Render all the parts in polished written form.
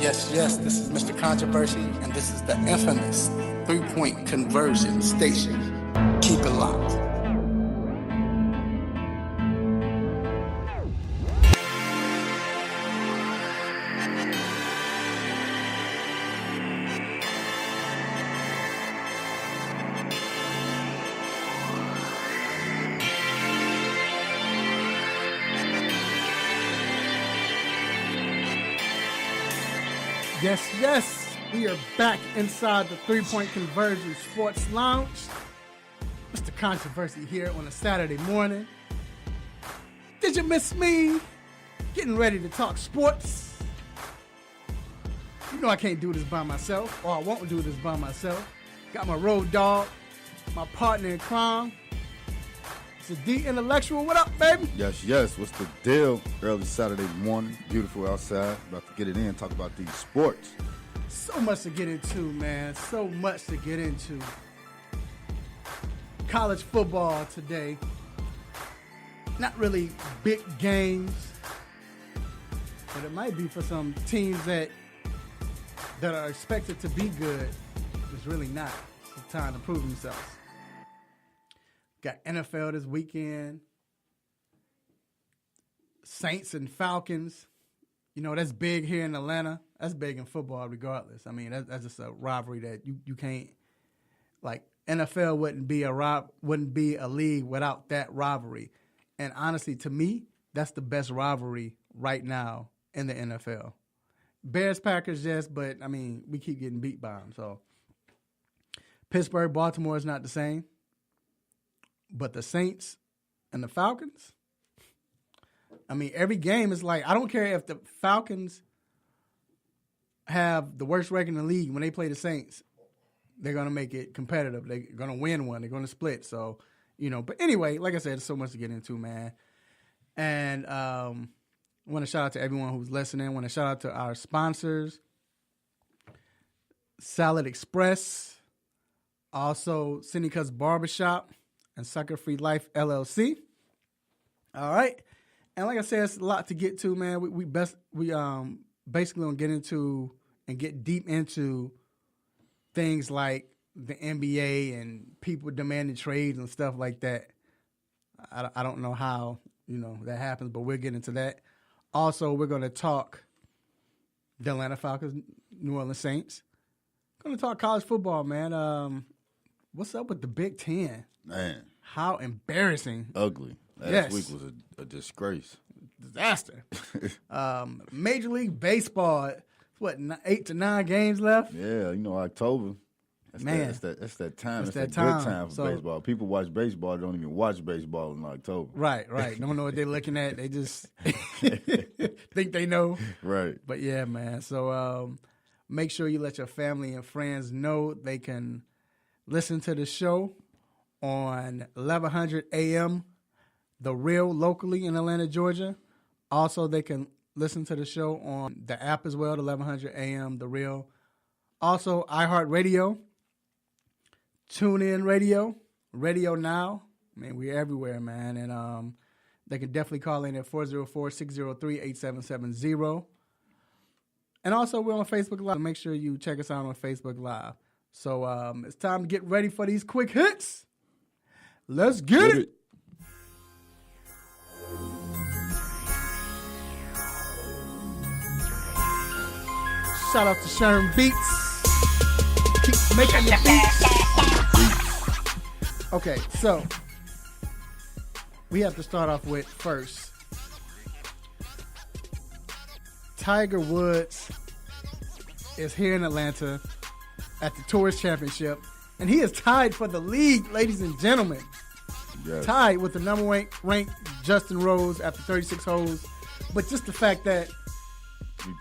Yes, this is Mr. Controversy, and this is the infamous three-point conversion station. Keep it locked. Yes, we are back inside the three-point conversion sports lounge. Mr. Controversy here on a Saturday morning. Did you miss me? Getting ready to talk sports. You know I can't do this by myself, or I won't do this by myself. Got my road dog, my partner in crime. It's a D Intellectual. What up, baby? Yes. What's the deal? Early Saturday morning, beautiful outside. About to get it in, talk about these sports. So much to get into, man. So much to get into. College football today. Not really big games, but it might be for some teams that are expected to be good. It's really not. It's time to prove themselves. Got NFL this weekend. Saints and Falcons. You know, that's big here in Atlanta. That's big in football regardless. I mean, that's just a rivalry that you can't, like, NFL wouldn't be a league without that rivalry. And honestly, to me, that's the best rivalry right now in the NFL. Bears, Packers, yes, but, I mean, we keep getting beat by them. So, Pittsburgh, Baltimore is not the same. But the Saints and the Falcons, I mean, every game is like, I don't care if the Falcons have the worst record in the league. When they play the Saints, they're going to make it competitive. They're going to win one. They're going to split. So, you know, but anyway, like I said, there's so much to get into, man. And I want to shout out to everyone who's listening. I want to shout out to our sponsors, Salad Express, also Seneca's Barbershop, and Sucker Free Life LLC. All right. And like I said, it's a lot to get to, man. We basically gonna get into and get deep into things like the NBA and people demanding trades and stuff like that. I don't know how, that happens, but we'll get into that. Also, we're going to talk the Atlanta Falcons, New Orleans Saints. Going to talk college football, man. What's up with the Big Ten? Man. How embarrassing. Ugly. Last week was a disgrace. Disaster. Major League Baseball, 8 to 9 games left? Yeah, October. That's that time. That's that good time for baseball. People watch baseball, don't even watch baseball in October. Right. Don't know what they're looking at. They just think they know. Right. But yeah, man. So make sure you let your family and friends know they can listen to the show on 1100 AM, The Real, locally in Atlanta, Georgia. Also, they can listen to the show on the app as well, the 1100 AM, The Real. Also, iHeartRadio, TuneIn Radio, Radio Now. I mean, we're everywhere, man. And they can definitely call in at 404-603-8770. And also, we're on Facebook Live. Make sure you check us out on Facebook Live. So it's time to get ready for these quick hits. Let's get it. Shout out to Sharon Beats. Keep making your beats. Okay, so we have to start off with first. Tiger Woods is here in Atlanta at the Tourist Championship, and he is tied for the league, ladies and gentlemen. Yes. Tied with the number ranked Justin Rose after 36 holes. But just the fact that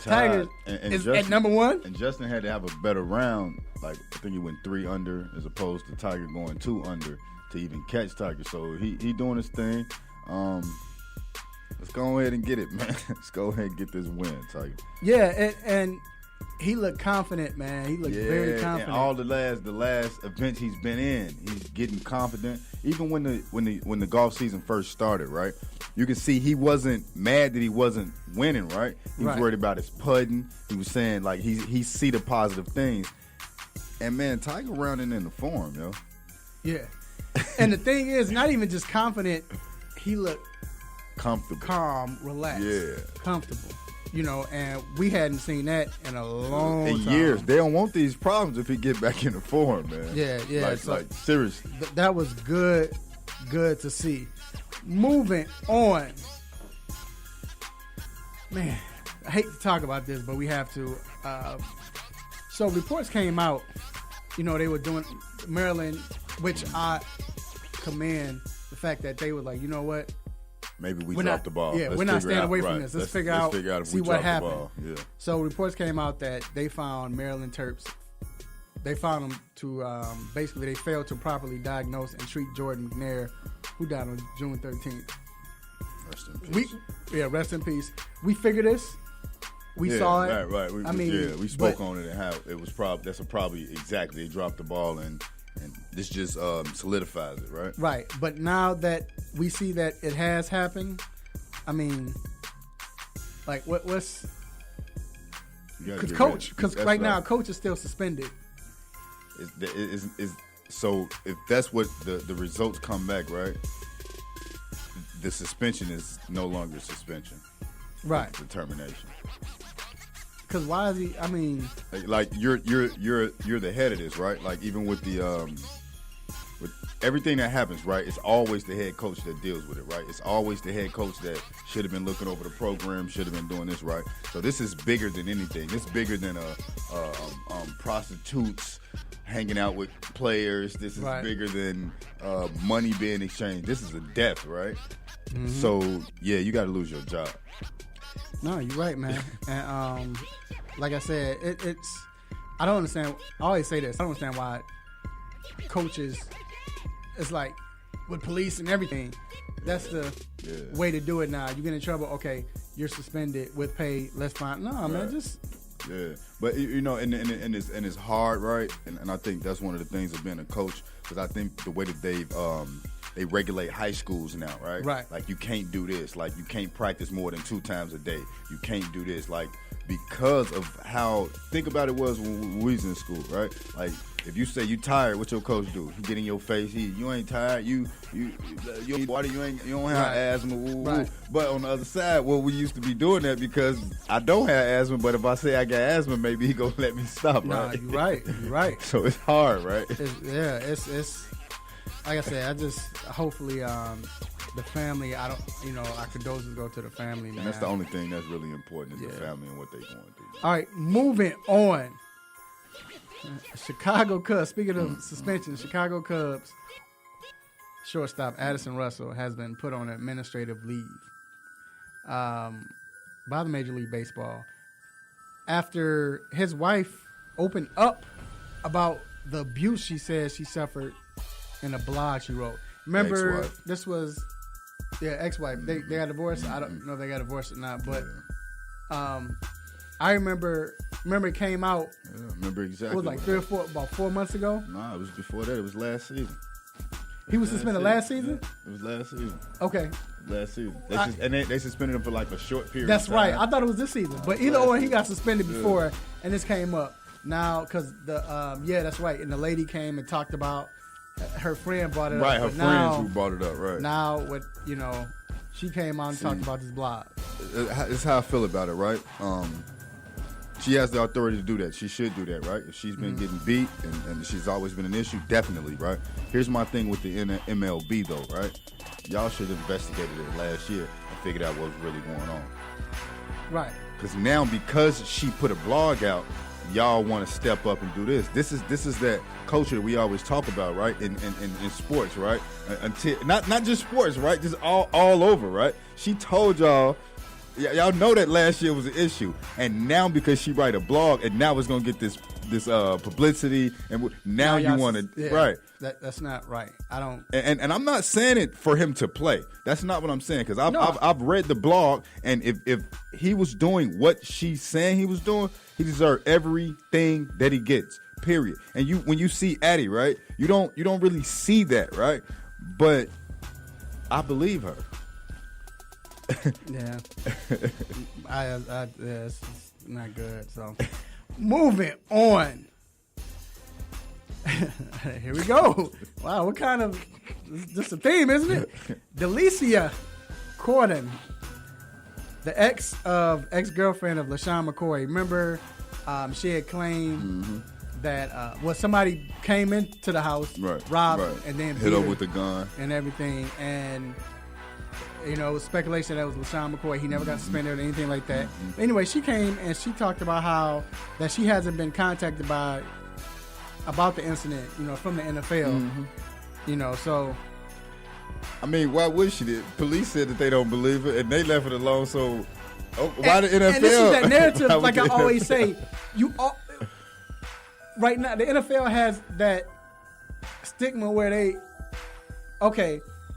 Tiger is Justin, at number one. And Justin had to have a better round. Like, I think he went 3 under as opposed to Tiger going 2 under to even catch Tiger. So he doing his thing. Let's go ahead and get it, man. Let's go ahead and get this win, Tiger. Yeah, and he looked confident, man. He looked very confident. And all the last events he's been in, he's getting confident. Even when the golf season first started, right? You can see he wasn't mad that he wasn't winning, right? He was worried about his putting. He was saying like he see the positive things. And man, Tiger rounding in the form, yo. Yeah. And the thing is, not even just confident, he looked comfortable, calm, relaxed, comfortable. You know, and we hadn't seen that in a long time. In years. They don't want these problems if he get back in the form, man. Yeah. Like seriously. That was good to see. Moving on. Man, I hate to talk about this, but we have to. So reports came out, you know, they were doing Maryland, which I commend the fact that they were like, you know what? Maybe we dropped the ball. Yeah, we're not staying away from this. Let's figure out see what happened. Yeah. So reports came out that they found Maryland Terps. They found them to basically they failed to properly diagnose and treat Jordan McNair, who died on June 13th. Rest in peace. Rest in peace. We figured this. We saw it. Right. We spoke on it and how it was probably exactly they dropped the ball and this just solidifies it, right? Right. But now that we see that it has happened, I mean, like what's because right now coach is still suspended. So if that's what the results come back, right? The suspension is no longer suspension, right? It's termination. Because why is he? I mean, like you're the head of this, right? Like even with the with everything that happens, right? It's always the head coach that deals with it, right? It's always the head coach that should have been looking over the program, should have been doing this, right? So this is bigger than anything. It's bigger than prostitutes hanging out with players. This is bigger than money being exchanged. This is a death, right? Mm-hmm. So yeah, you got to lose your job. No, you're right, man. And like I said, it's I don't understand. I always say this. I don't understand why coaches. It's like with police and everything. That's the way to do it now. You get in trouble, okay, you're suspended with pay. Let's find. No, man, just. Yeah, but you know, and it's hard, right? And I think that's one of the things of being a coach, because I think the way that they regulate high schools now, right? Right. Like you can't do this. Like you can't practice more than 2 times a day. You can't do this. Like because of how think about it was when we was in school, right? Like if you say you tired, what your coach do? He get in your face. You ain't tired. You ain't water. You don't have asthma. Right. But on the other side, well, we used to be doing that because I don't have asthma. But if I say I got asthma, maybe he gonna let me stop. Nah, right? You're right. You're right. So it's hard, right? It's like I said. I just hopefully the family. I condolences go to the family. Man. And that's the only thing that's really important is the family and what they're going through. All right, moving on. Chicago Cubs. Speaking of suspension, Chicago Cubs shortstop Addison Russell has been put on administrative leave by the Major League Baseball after his wife opened up about the abuse she says she suffered in a blog she wrote. Remember, ex-wife. This was ex-wife. They got divorced. I don't know if they got divorced or not, but I remember it came out. Yeah, I remember exactly. It was like 3 or 4, about 4 months ago. Nah, it was before that. It was last season. He was suspended last season? Yeah, it was last season. Okay. Last season. They suspended him for like a short period That's of time. right. I thought it was this season. But either or, he got suspended before, and this came up. Now, because that's right. And the lady came and talked about, her friend brought it up. Right, her friends who brought it up, right. Now, she came on and talked about this blog. It's how I feel about it, right? She has the authority to do that. She should do that, right? If she's been getting beat and she's always been an issue, definitely, right? Here's my thing with the MLB, though, right? Y'all should have investigated it last year and figured out what was really going on. Right. Because now, because she put a blog out, y'all want to step up and do this. This is that culture that we always talk about, right? In sports, right? Until not just sports, right? Just all over, right? She told y'all. Y'all know that last year was an issue, and now because she write a blog, and now it's gonna get this this publicity, and now you want to right. That's not right. I don't. And I'm not saying it for him to play. That's not what I'm saying, because I've read the blog, and if he was doing what she's saying he was doing, he deserved everything that he gets. Period. And when you see Addie, right, you don't really see that, right? But I believe her. Yeah. It's not good. So, moving on. Here we go. Wow, what kind of... Just a theme, isn't it? Delicia Corden, the ex-girlfriend of LaShawn McCoy. Remember, she had claimed that somebody came into the house, robbed, and then hit her with a gun and everything, and it was speculation that it was LaShawn McCoy. He never got suspended or anything like that. But anyway, she came and she talked about how that she hasn't been contacted about the incident, from the NFL. So I mean, why would she? The police said that they don't believe it, and they left it alone. So why the NFL? And this is that narrative, like I always say, right now, the NFL has that stigma where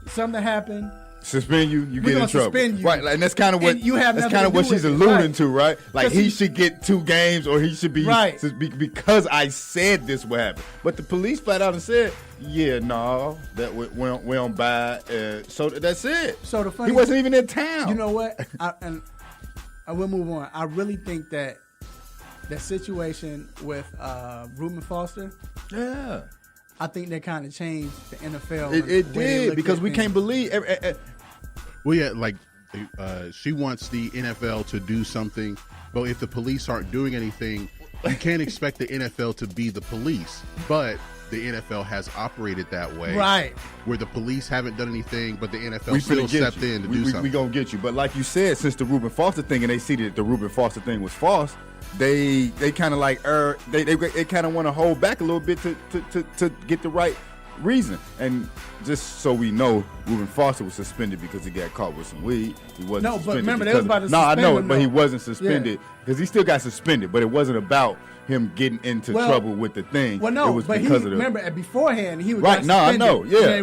something happened. Suspend you, get in trouble. Suspend you. Right, and that's kind of what she's alluding to, right? Like he should get 2 games, or he should be because I said this would happen. But the police flat out and said, "Yeah, no, that we don't buy." So that's it. So he wasn't even in town. You know what? I will move on. I really think that situation with Reuben Foster. Yeah. I think that kind of changed the NFL. It did, because we can't believe. Well, yeah, like she wants the NFL to do something, but if the police aren't doing anything, you can't expect the NFL to be the police. But the NFL has operated that way, right? Where the police haven't done anything, but the NFL still stepped in to do something. We gonna get you, but like you said, since the Reuben Foster thing, and they see that the Reuben Foster thing was false, they kind of like they kind of want to hold back a little bit to get the right reason. And just so we know, Reuben Foster was suspended because he got caught with some weed. He wasn't. No, suspended but remember they was about to suspend I know, him, but he wasn't suspended because he still got suspended. But it wasn't about him getting into trouble with the thing. Well, no, it was but because remember beforehand he was right. No, I know. Yeah,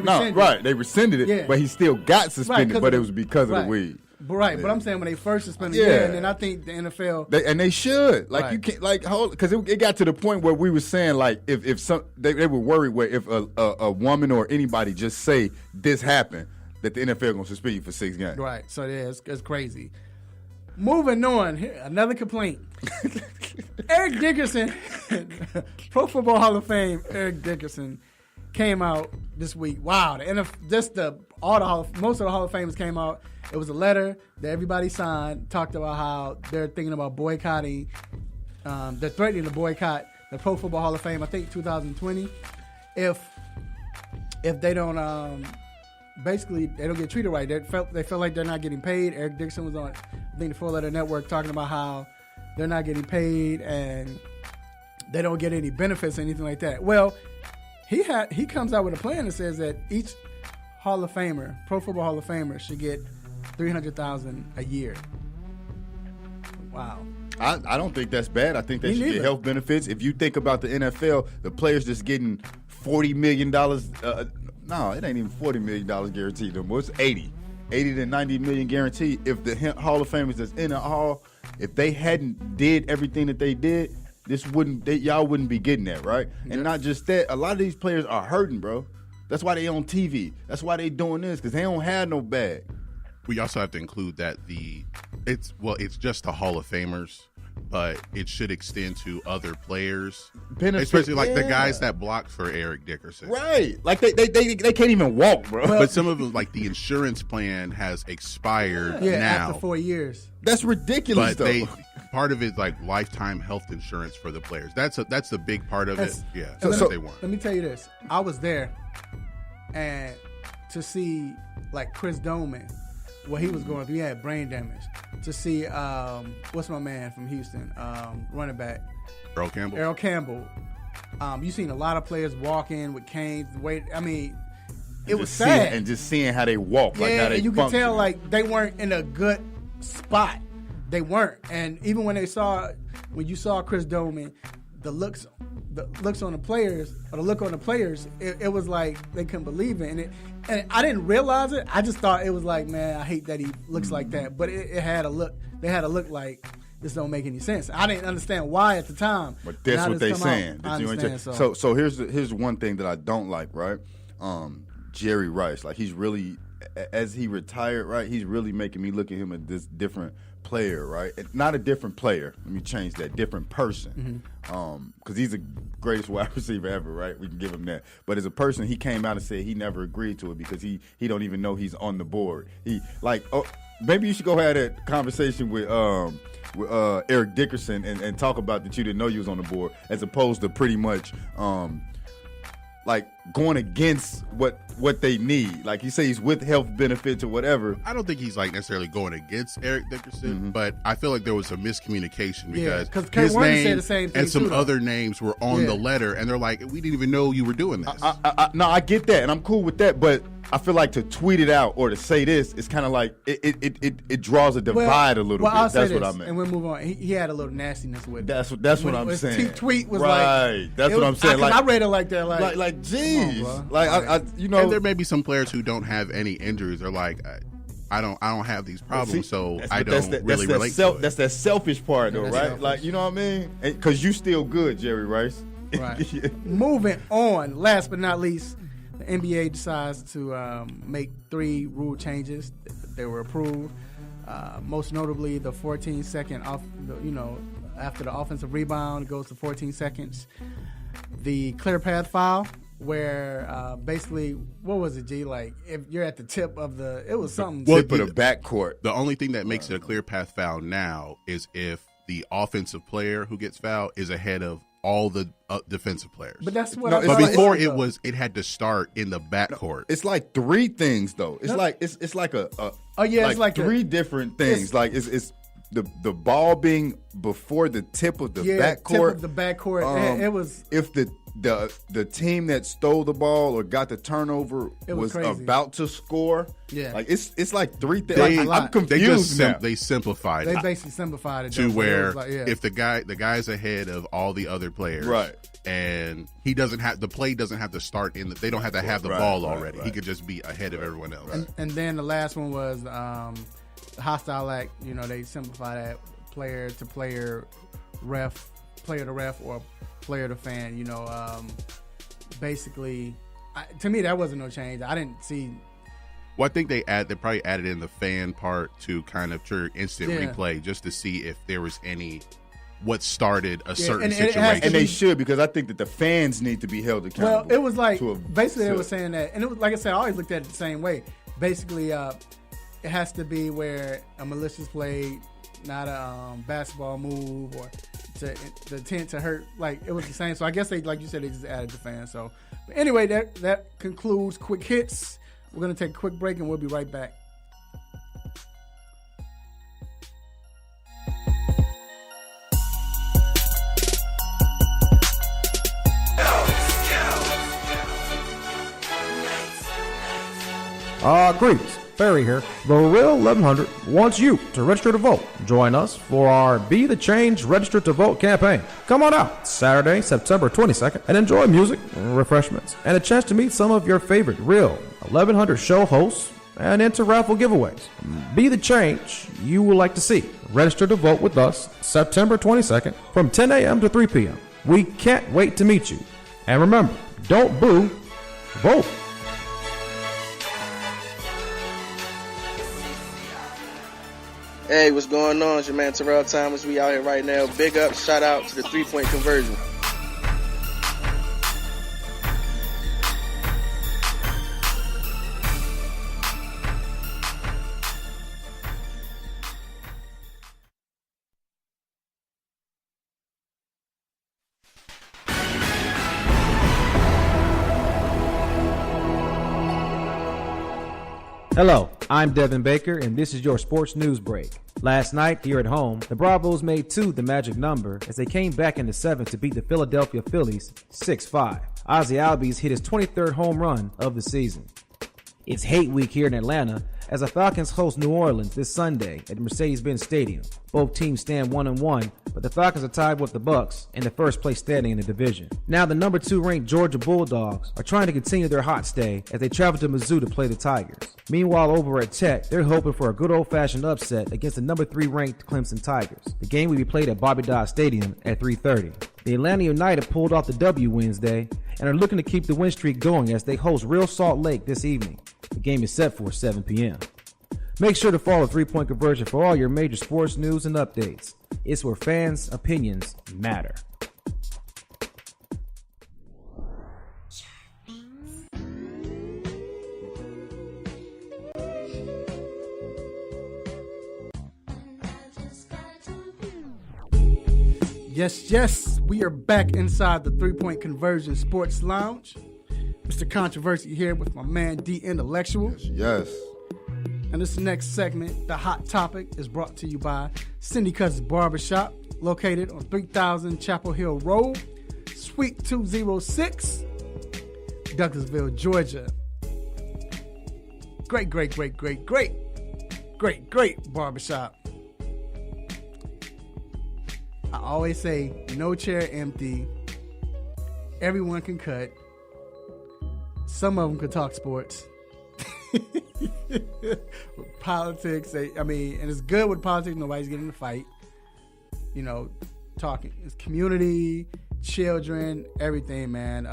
they rescinded it, yeah. But he still got suspended. But it was because of the weed. Right, but I'm saying when they first suspended, and then I think the NFL they should you can't because it got to the point where we were saying like if some they were worried where if a woman or anybody just say this happened that the NFL gonna suspend you for 6 games. Right, so it's crazy. Moving on, here, another complaint. Eric Dickerson, Pro Football Hall of Fame. Eric Dickerson came out this week. Wow, most of the Hall of Famers came out. It was a letter that everybody signed, talked about how they're thinking about boycotting. They're threatening to boycott the Pro Football Hall of Fame, I think 2020, if they don't basically they don't get treated right. They feel like they're not getting paid. Eric Dickerson was on, I think, the 4-Letter Network talking about how they're not getting paid and they don't get any benefits or anything like that. Well, he comes out with a plan that says that each Hall of Famer, Pro Football Hall of Famer, should get $300,000 a year. Wow. I don't think that's bad. I think they should get health benefits. If you think about the NFL, the players just getting $40 million. No, it ain't even $40 million guaranteed anymore. It's 80 to $90 million guaranteed. If the Hall of Famers that's in the Hall, if they hadn't did everything that they did, y'all wouldn't be getting that, right? Yep. And not just that, a lot of these players are hurting, bro. That's why they on TV. That's why they doing this, because they don't have no bag. We also have to include that it's just the Hall of Famers, but it should extend to other players, especially like the guys that blocked for Eric Dickerson. Right, like they can't even walk, bro. But some of them, like the insurance plan has expired now after 4 years. That's ridiculous. But part of it like lifetime health insurance for the players. That's a big part of it. Yeah, that's what they want. Let me tell you this: I was there, and to see like Chris Doman, what he was going through, he had brain damage. To see what's my man from Houston, running back Earl Campbell. You seen a lot of players walk in with canes. It was sad. And just seeing how they walk, like how they and you function. could tell like they weren't in a good spot. They weren't. And even when you saw Chris Doman, the looks on the players, or the look on the players, it was like they couldn't believe it. And I didn't realize it. I just thought it was like, man, I hate that he looks like that. But it had a look. They had a look like this don't make any sense. I didn't understand why at the time. But that's what they saying. I understand. So here's one thing that I don't like, right? Jerry Rice, like he's really, as he retired, right? He's really making me look at him as this different player, right? Not a different player. Let me change that. Different person. Because he's the greatest wide receiver ever, right? We can give him that. But as a person, he came out and said he never agreed to it because he don't even know he's on the board. Maybe you should go have that conversation with Eric Dickerson and talk about that you didn't know you was on the board, as opposed to pretty much like going against what they need. Like you say, he's with health benefits or whatever. I don't think he's like necessarily going against Eric Dickerson, but I feel like there was a miscommunication because his name said the same thing and some other names were on the letter, and they're like, we didn't even know you were doing this. No, I get that, and I'm cool with that, but I feel like to tweet it out or to say this, it's kind of like it draws a divide a little bit. That's what I meant. And we'll move on. He had a little nastiness with it. That's what I'm saying. His tweet was right. That's what I'm saying. I read it like that. Like, geez, And there may be some players who don't have any injuries. They're like, I don't have these problems, so I don't really relate to it. That's that selfish part, though, right? Selfish. Like, you know what I mean? Because you still good, Jerry Rice. Right. Moving on. Last but not least, the NBA decides to make 3 rule changes. They were approved. Most notably, the 14-second off. After the offensive rebound, it goes to 14 seconds. The clear path foul, where basically, what was it, G? Like, if you're at the tip of it was something. Tip of the backcourt. The only thing that makes it a clear path foul now is if the offensive player who gets fouled is ahead of all the defensive players. But that's what. No, I but thought before it had to start in the backcourt. It's like 3 things though. It's like it's like it's like 3 different things. Like it's the ball being before the tip of the backcourt. Tip of the backcourt. It was if the team that stole the ball or got the turnover was about to score. Yeah, like it's like 3 things. I'm confused now. They simplified it. They basically simplified it to where if the guy's ahead of all the other players, right, and he doesn't have the play doesn't have to start in they don't have to have the ball already. Right. He could just be ahead of everyone else. And then the last one was the hostile act. They simplify that player to player, player to ref, or player to fan. Basically, to me that wasn't no change. I didn't see. Well, I think they probably added in the fan part to kind of trigger instant replay just to see if there was what started a certain situation. And they should, because I think that the fans need to be held accountable. Well, it was like basically they were saying that, and it was like I said, I always looked at it the same way. Basically, it has to be where a malicious play, not a basketball move or the intent to hurt. Like, it was the same. So I guess they, like you said, they just added the fans. So, but anyway, that concludes Quick Hits. We're gonna take a quick break and we'll be right back. Greetings, Barry here. The Real 1100 wants you to register to vote. Join us for our Be the Change Register to Vote campaign. Come on out Saturday, September 22nd, and enjoy music, refreshments, and a chance to meet some of your favorite Real 1100 show hosts and enter raffle giveaways. Be the change you would like to see. Register to vote with us September 22nd from 10 a.m. to 3 p.m. We can't wait to meet you. And remember, don't boo, vote. Hey, what's going on? It's your man Terrell Thomas. We out here right now. Big up, shout out to the 3-point conversion. Hello, I'm Devin Baker, and this is your sports news break. Last night, here at home, the Bravos made 2 the magic number as they came back in the 7th to beat the Philadelphia Phillies 6-5. Ozzie Albies hit his 23rd home run of the season. It's hate week here in Atlanta as the Falcons host New Orleans this Sunday at Mercedes-Benz Stadium. Both teams stand 1-1 but the Falcons are tied with the Bucs in the first place standing in the division. Now the number 2 ranked Georgia Bulldogs are trying to continue their hot stay as they travel to Mizzou to play the Tigers. Meanwhile, over at Tech, they're hoping for a good old-fashioned upset against the number 3 ranked Clemson Tigers. The game will be played at Bobby Dodd Stadium at 3:30. The Atlanta United pulled off the W Wednesday and are looking to keep the win streak going as they host Real Salt Lake this evening. The game is set for 7 p.m. Make sure to follow 3 Point Conversion for all your major sports news and updates. It's where fans' opinions matter. Yes, we are back inside the 3 Point Conversion Sports Lounge. Mr. Controversy here with my man D Intellectual. Yes. And this next segment, The Hot Topic, is brought to you by Cindy Cousins Barbershop, located on 3000 Chapel Hill Road, Suite 206, Douglasville, Georgia. Great barbershop. I always say, no chair empty. Everyone can cut. Some of them can talk sports. Politics, and it's good with politics. Nobody's getting in a fight. Talking. It's community, children, everything, man.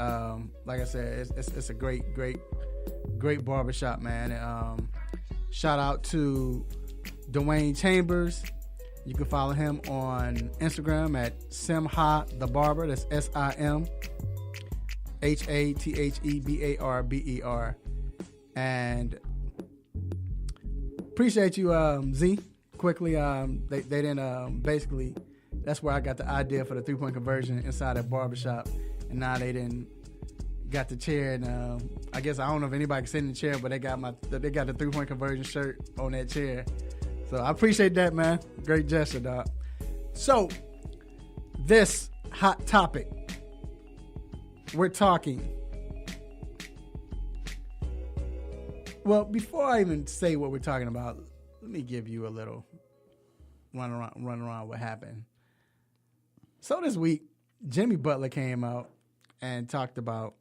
Like I said, it's a great barbershop, man. Shout out to Dwayne Chambers. You can follow him on Instagram at Simha the Barber. That's SIMHATHEBARBER. And appreciate you, Z. Quickly, they didn't basically. That's where I got the idea for the 3 Point Conversion inside that barbershop, and now they didn't got the chair, and I guess I don't know if anybody can sit in the chair, but they got the 3 Point Conversion shirt on that chair. So I appreciate that, man. Great gesture, dog. So this hot topic, we're talking. Well, before I even say what we're talking about, let me give you a little run around what happened. So this week, Jimmy Butler came out and talked about.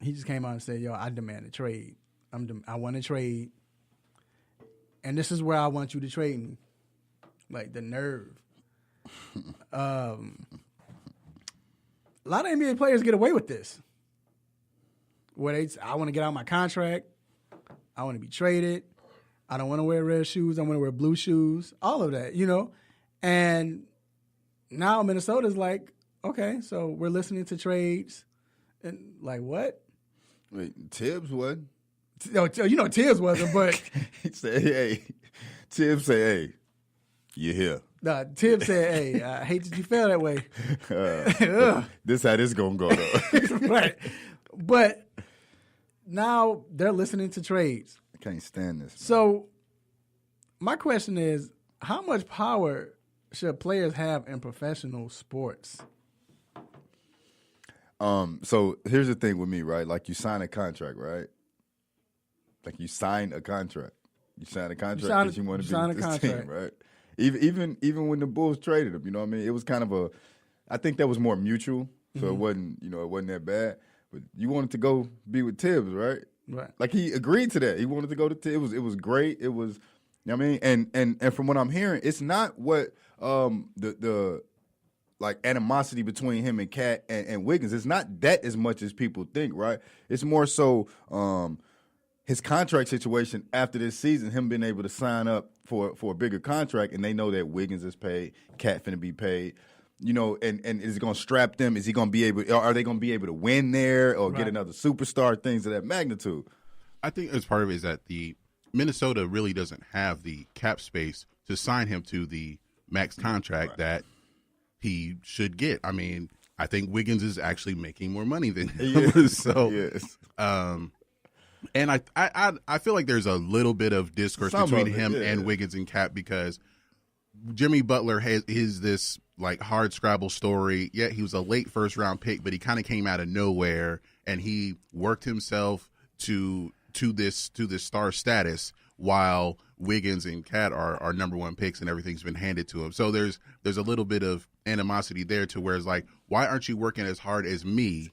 He just came out and said, "Yo, I demand a trade. I want a trade, and this is where I want you to trade me." Like the nerve. A lot of NBA players get away with this. Where I want to get out of my contract. I want to be traded. I don't want to wear red shoes. I want to wear blue shoes. All of that, And now Minnesota's like, okay, so we're listening to trades. And like, what? Wait, Tibbs what? Tibbs wasn't, but he said, "Hey." Tibbs said, "Hey, you're here." Nah, Tibbs said, "Hey, I hate that you feel that way." This how this gonna go though. Right, but now they're listening to trades. I can't stand this. So my question is, how much power should players have in professional sports? So here's the thing with me, right? Like you sign a contract, right? Like you sign a contract. You sign a contract because you want to be with this team, right? Even when the Bulls traded him, you know what I mean? It was kind of I think that was more mutual, so it wasn't that bad. But you wanted to go be with Tibbs, right? Right. Like he agreed to that. He wanted to go to Tibbs. It was great. It was, you know what I mean? And from what I'm hearing, it's not what the like animosity between him and Cat and Wiggins. It's not that as much as people think, right? It's more so his contract situation after this season, him being able to sign up for a bigger contract, and they know that Wiggins is paid, Cat finna be paid, and is it gonna strap them? Is he gonna be able? Are they gonna be able to win there or get another superstar? Things of that magnitude. I think as part of it is that the Minnesota really doesn't have the cap space to sign him to the max contract that he should get. I mean, I think Wiggins is actually making more money than him. So, yes. And I feel like there's a little bit of discourse between him and Wiggins and Cap because Jimmy Butler is this like hard scrabble story. Yeah, he was a late first round pick, but he kind of came out of nowhere and he worked himself to this star status while Wiggins and Cat are number one picks and everything's been handed to him. So there's a little bit of animosity there to where it's like, why aren't you working as hard as me?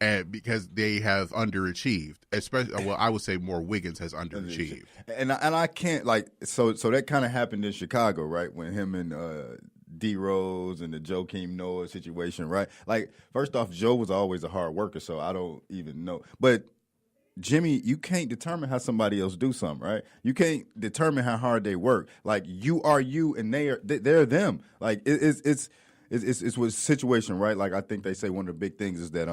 And because they have underachieved, especially, well, I would say more Wiggins has underachieved. And I can't, like, so that kind of happened in Chicago, right? When him and D Rose and the Joakim Noah situation, right? Like, first off, Joe was always a hard worker, so I don't even know. But Jimmy, you can't determine how somebody else do something, right? You can't determine how hard they work. Like, you are you, and they're them. Like, it's with situation, right? Like, I think they say one of the big things is that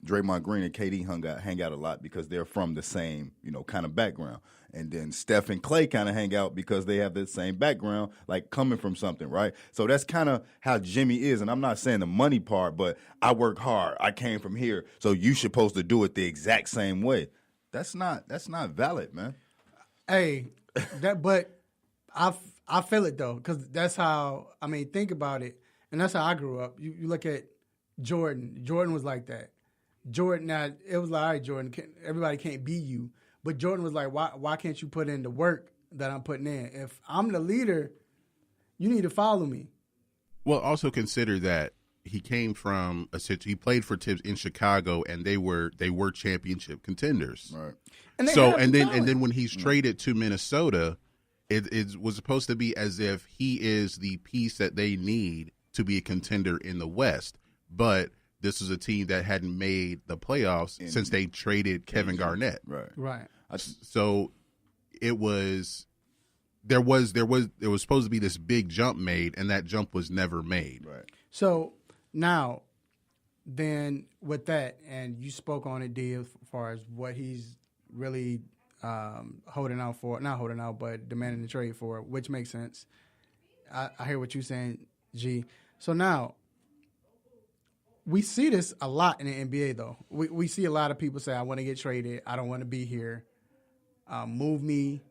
Draymond Green and KD hang out a lot because they're from the same, kind of background. And then Steph and Clay kind of hang out because they have the same background, like coming from something, right? So that's kind of how Jimmy is. And I'm not saying the money part, but I work hard. I came from here, so you supposed to do it the exact same way. That's not valid, man. Hey, but I feel it though, because that's how, think about it. And that's how I grew up. You look at Jordan. Jordan was like that. Jordan, now, it was like, all right, Jordan, everybody can't be you. But Jordan was like, why can't you put in the work that I'm putting in? If I'm the leader, you need to follow me. Well, also consider that he came from he played for Tibbs in Chicago, and they were championship contenders. Right. And then when he's traded to Minnesota, it was supposed to be as if he is the piece that they need to be a contender in the West. But this is a team that hadn't made the playoffs since they traded Kevin Garnett. Right. So there was supposed to be this big jump made, and that jump was never made. Right. So now, then with that, and you spoke on it, D, as far as what he's really holding out for, not holding out, but demanding the trade for, which makes sense. I hear what you're saying, G. So now, we see this a lot in the NBA, though. We see a lot of people say, I want to get traded. I don't want to be here. Move me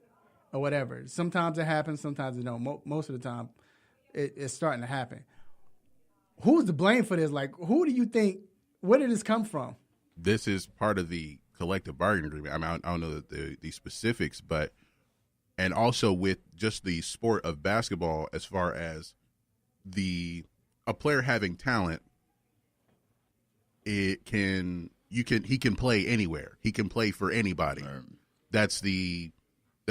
or whatever. Sometimes it happens. Sometimes it don't. Most of the time, it's starting to happen. Who's to blame for this? Like, who do you think, where did this come from? This is part of the collective bargaining agreement. I mean, I don't know the specifics, but, and also with just the sport of basketball, as far as a player having talent, he can play anywhere. He can play for anybody. Right. That's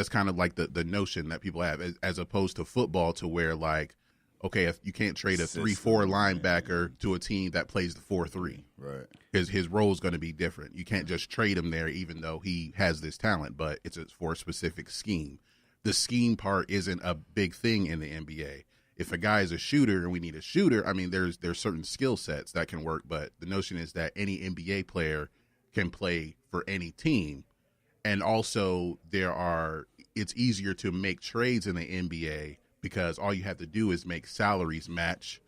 kind of like the notion that people have, as opposed to football, to where, like, okay, if you can't trade a 3-4 linebacker to a team that plays the 4-3. Right. His role is going to be different. You can't just trade him there, even though he has this talent, but it's for a specific scheme. The scheme part isn't a big thing in the NBA. If a guy is a shooter and we need a shooter, I mean, there's certain skill sets that can work, but the notion is that any NBA player can play for any team. And also it's easier to make trades in the NBA because all you have to do is make salaries match.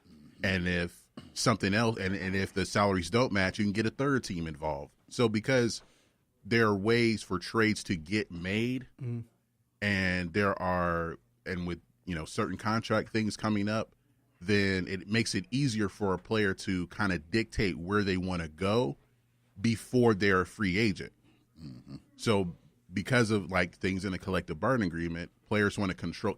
And if something else, and if the salaries don't match, you can get a third team involved. So because there are ways for trades to get made, and with certain contract things coming up, then it makes it easier for a player to kind of dictate where they want to go before they're a free agent. Mm-hmm. So because of like things in a collective bargaining agreement, players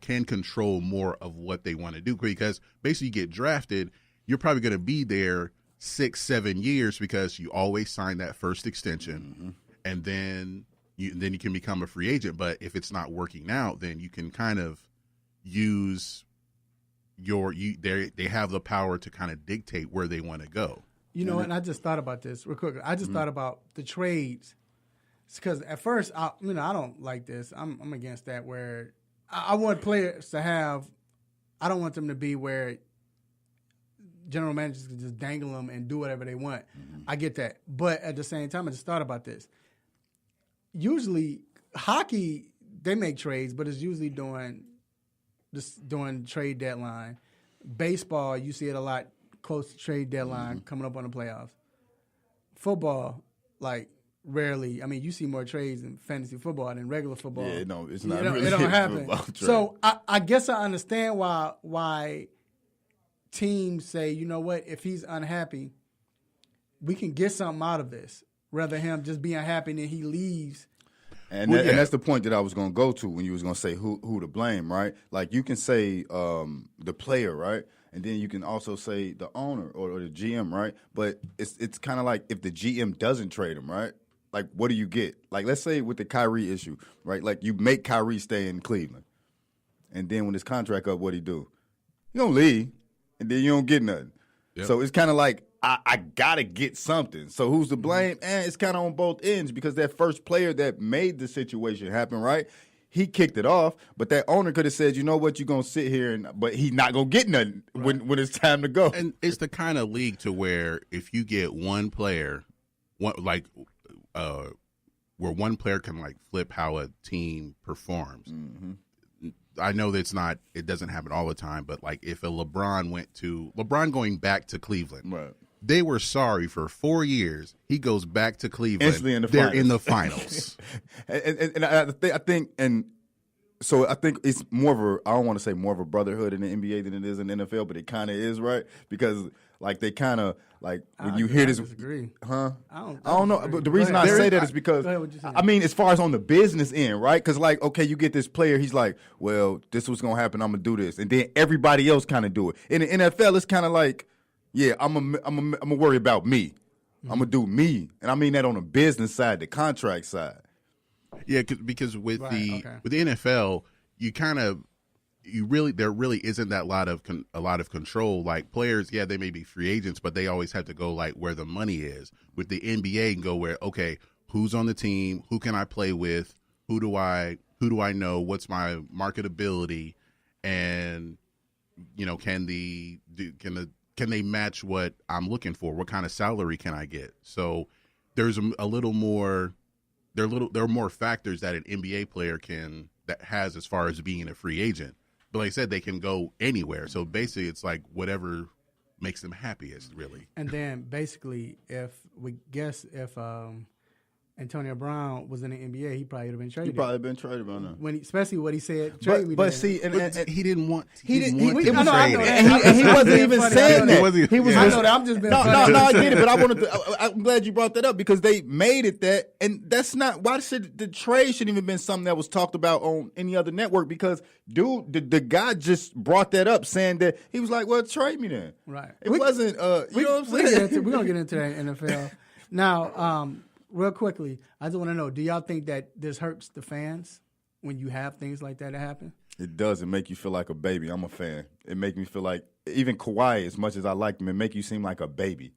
can control more of what they want to do, because basically you get drafted, you're probably going to be there 6-7 years because you always sign that first extension, and then you can become a free agent. But if it's not working out, then you can kind of use they have the power to kind of dictate where they want to go. And I just thought about this real quick. I just thought about the trades, because at first, I don't like this. I'm against that, where I want players to have. I don't want them to be where general managers can just dangle them and do whatever they want. I get that, but at the same time, I just thought about this. Usually, hockey, they make trades, but it's usually during trade deadline. Baseball, you see it a lot close to trade deadline coming up on the playoffs. Football, like, rarely. I mean, you see more trades in fantasy football than regular football. Yeah, no, it's not really. It don't happen. So I guess I understand why teams say, you know what, if he's unhappy, we can get something out of this, rather him just being unhappy and then he leaves. And, and that's the point that I was going to go to when you was going to say who to blame, right? Like you can say the player, right? And then you can also say the owner or the GM, right? But it's kind of like if the GM doesn't trade him, right? Like what do you get? Like let's say with the Kyrie issue, right? Like you make Kyrie stay in Cleveland. And then when his contract up, what'd he do? He gonna leave, and then you don't get nothing. Yep. So it's kind of like I gotta get something. So who's to blame? It's kind of on both ends because that first player that made the situation happen, right? He kicked it off, but that owner could have said, you know what, you're gonna sit here, but he's not gonna get nothing when it's time to go. And it's the kind of league to where if you get one player, where one player can like flip how a team performs. Mm-hmm. I know that it doesn't happen all the time, but like if a LeBron going back to Cleveland, right. They were sorry for 4 years. He goes back to Cleveland. They're in the finals. and I think it's more of I don't want to say more of a brotherhood in the NBA than it is in the NFL, but it kind of is, right? Because like they kind of like when you hear this, disagree. Huh? I don't know. But the reason I say that is because I mean, as far as on the business end, right? Because like, okay, you get this player, he's like, well, this was gonna happen. I'm gonna do this, and then everybody else kind of do it. In the NFL, it's kind of like, yeah, I'm gonna worry about me. Mm-hmm. I'm gonna do me, and I mean that on the business side, the contract side. Yeah, because with the NFL, there really isn't that a lot of control. Like players, yeah, they may be free agents, but they always have to go like where the money is. With the NBA, you can go where, okay, who's on the team, who can I play with, who do I know, what's my marketability, and you know, can they match what I'm looking for? What kind of salary can I get? So there's a little more. There are more factors that an NBA player has as far as being a free agent. But like I said, they can go anywhere. So basically, it's like whatever makes them happiest, really. And then basically, if Antonio Brown was in the NBA, he probably would have been traded. He probably been traded by now. Especially what he said. But see, and he didn't want. He wasn't even saying that. He was. I know that. I'm just being funny. No, I get it. But I'm glad you brought that up because they made it that, and that's not why the trade shouldn't even been something that was talked about on any other network because the guy just brought that up saying that he was like, well, trade me then. Right. It wasn't. You know what I'm saying? We're gonna get into that in NFL now. Real quickly, I just want to know, do y'all think that this hurts the fans when you have things like that happen? It does. It make you feel like a baby. I'm a fan. It make me feel like, even Kawhi, as much as I like him, it make you seem like a baby.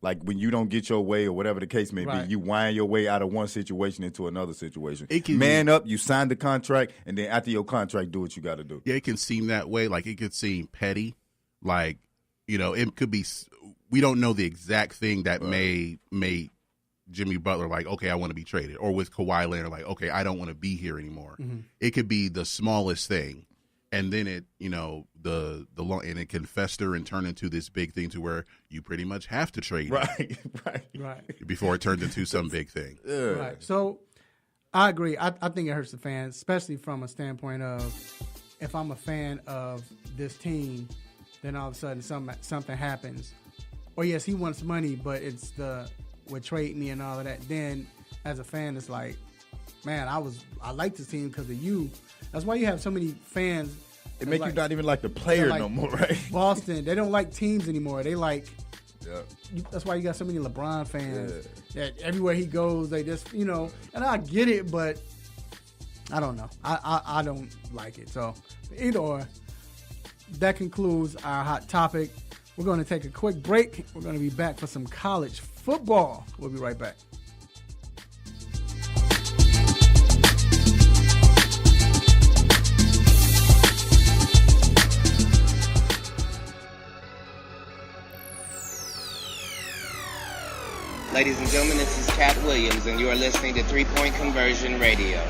Like when you don't get your way or whatever the case may be, you whine your way out of one situation into another situation. Man up, you sign the contract, and then after your contract, do what you got to do. Yeah, it can seem that way. Like it could seem petty. Like, you know, it could be, we don't know the exact thing that made Jimmy Butler like, okay, I want to be traded, or with Kawhi Leonard like, okay, I don't want to be here anymore. Mm-hmm. It could be the smallest thing, and then it, you know, the and it can fester and turn into this big thing to where you pretty much have to trade right before it turns into some big thing. Yeah. Right. So I agree. I think it hurts the fans, especially from a standpoint of if I'm a fan of this team, then all of a sudden something happens. Or yes, he wants money, but it's would trade me and all of that. Then as a fan, it's like, man, I like this team because of you. That's why you have so many fans. It make you not even like the player no more, right? Boston, they don't like teams anymore. They like. Yeah. That's why you got so many LeBron fans. Yeah. That everywhere he goes, they just, you know. And I get it, but I don't know. I don't like it. So either or. That concludes our hot topic. We're going to take a quick break. We're going to be back for some college football. We'll be right back. Ladies and gentlemen, this is Cat Williams, and you are listening to 3 Point Conversion Radio.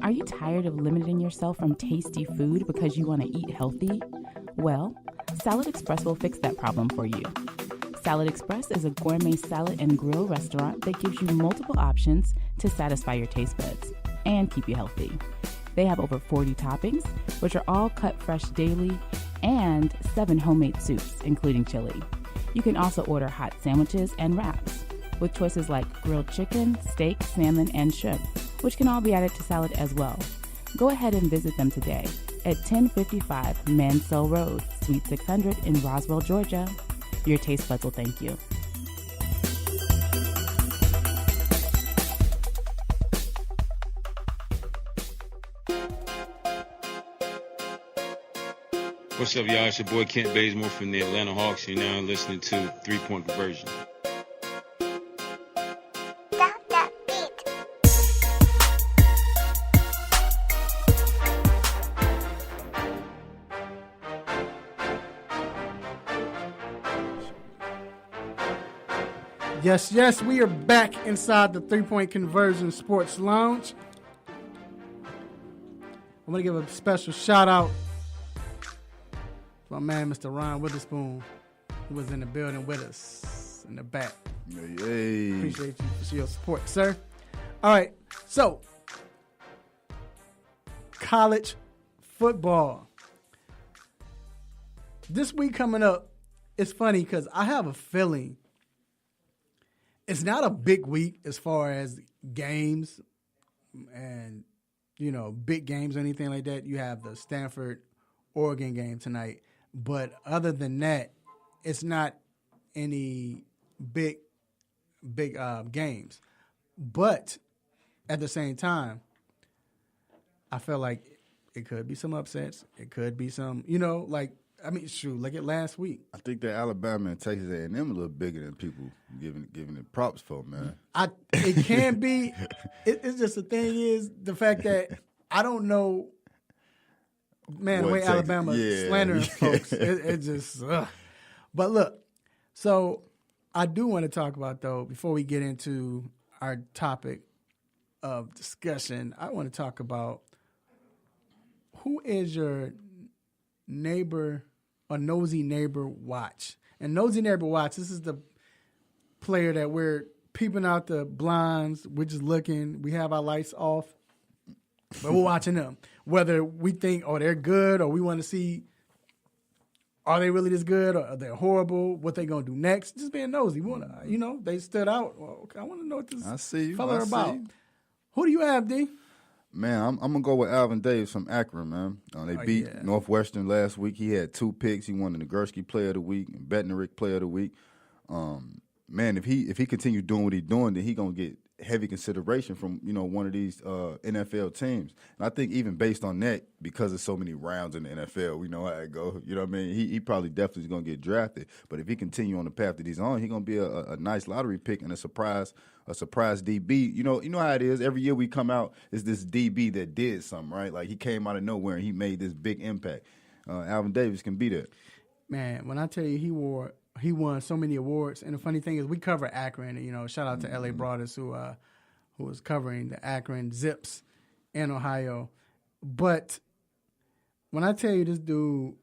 Are you tired of limiting yourself from tasty food because you want to eat healthy? Well, Salad Express will fix that problem for you. Salad Express is a gourmet salad and grill restaurant that gives you multiple options to satisfy your taste buds and keep you healthy. They have over 40 toppings, which are all cut fresh daily and 7 homemade soups, including chili. You can also order hot sandwiches and wraps, with choices like grilled chicken, steak, salmon, and shrimp, which can all be added to salad as well. Go ahead and visit them today at 1055 Mansell Road, Suite 600 in Roswell, Georgia. Your taste buds will thank you. What's up, y'all? It's your boy Kent Bazemore from the Atlanta Hawks. You're now listening to 3 Point Conversion. Yes, we are back inside the 3 Point Conversion Sports Lounge. I'm going to give a special shout out to my man, Mr. Ron Witherspoon, who was in the building with us in the back. Hey. Appreciate you for your support, sir. All right, so college football. This week coming up, it's funny because I have a feeling it's not a big week as far as games and, big games or anything like that. You have the Stanford-Oregon game tonight. But other than that, it's not any big games. But at the same time, I feel like it could be some upsets. It could be some, shoot, look at last week. I think that Alabama and Texas A&M a little bigger than people giving it props for, man. It can be. It's just the thing is the fact that I don't know. Man, the way Alabama slandering folks, it just. But look, so I do want to talk about, though, before we get into our topic of discussion, I want to talk about who is your neighbor or nosy neighbor watch. And nosy neighbor watch, this is the player that we're peeping out the blinds, we're just looking, we have our lights off, but we're watching them. Whether we think, they're good, or we want to see, are they really this good, or are they horrible, what they going to do next. Just being nosy. We wanna, they stood out. Well, okay, I want to know what this fella about. Who do you have, D? Man, I'm going to go with Alvin Davis from Akron, man. They beat Northwestern last week. He had 2 picks. He won the Nagurski Player of the Week and Bednarik Player of the Week. Man, if he continues doing what he's doing, then he going to get heavy consideration from, one of these NFL teams. And I think even based on that, because there's so many rounds in the NFL, we know how it goes. You know what I mean? He probably definitely is going to get drafted. But if he continue on the path that he's on, he's going to be a nice lottery pick and a surprise DB. You know how it is. Every year we come out, it's this DB that did something, right? Like he came out of nowhere and he made this big impact. Alvin Davis can be that. Man, when I tell you he won so many awards, and the funny thing is we cover Akron. Shout out to LA Broaders who was covering the Akron Zips in Ohio. But when I tell you this dude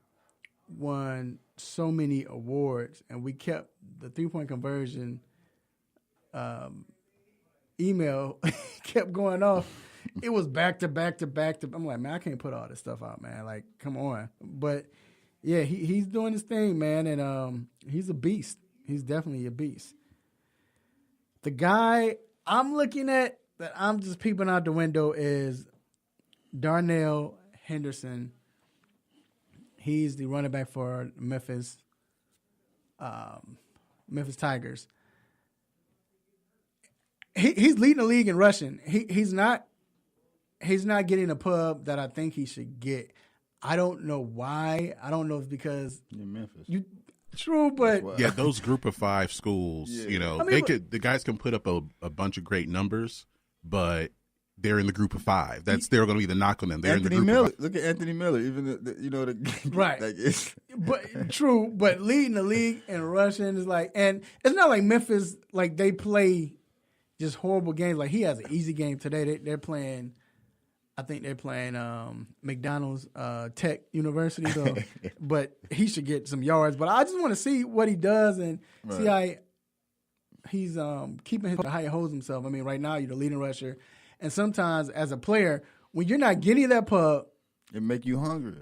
won so many awards, and we kept the 3 Point Conversion email kept going off. It was back to back to back to. I'm like, man, I can't put all this stuff out, man. Like, come on. But yeah, he's doing his thing, man, and he's a beast. He's definitely a beast. The guy I'm looking at that I'm just peeping out the window is Darnell Henderson. He's the running back for Memphis Tigers. He's leading the league in rushing. He's not getting a pub that I think he should get. I don't know why. I don't know if it's because Memphis. True, but yeah, those Group of 5 schools, the guys can put up a bunch of great numbers, but they're in the Group of 5. They're going to be the knock on them. They're Anthony in the Miller. Group Look at Anthony Miller. Even right. Like it's, but true, but leading the league in rushing is like, and it's not like Memphis like they play just horrible games. Like he has an easy game today. They're playing. I think they're playing McDonald's Tech University, so, but he should get some yards. But I just want to see what he does and see how he's keeping how he holds himself. I mean, right now you're the leading rusher, and sometimes as a player, when you're not getting that pub, it make you hungry.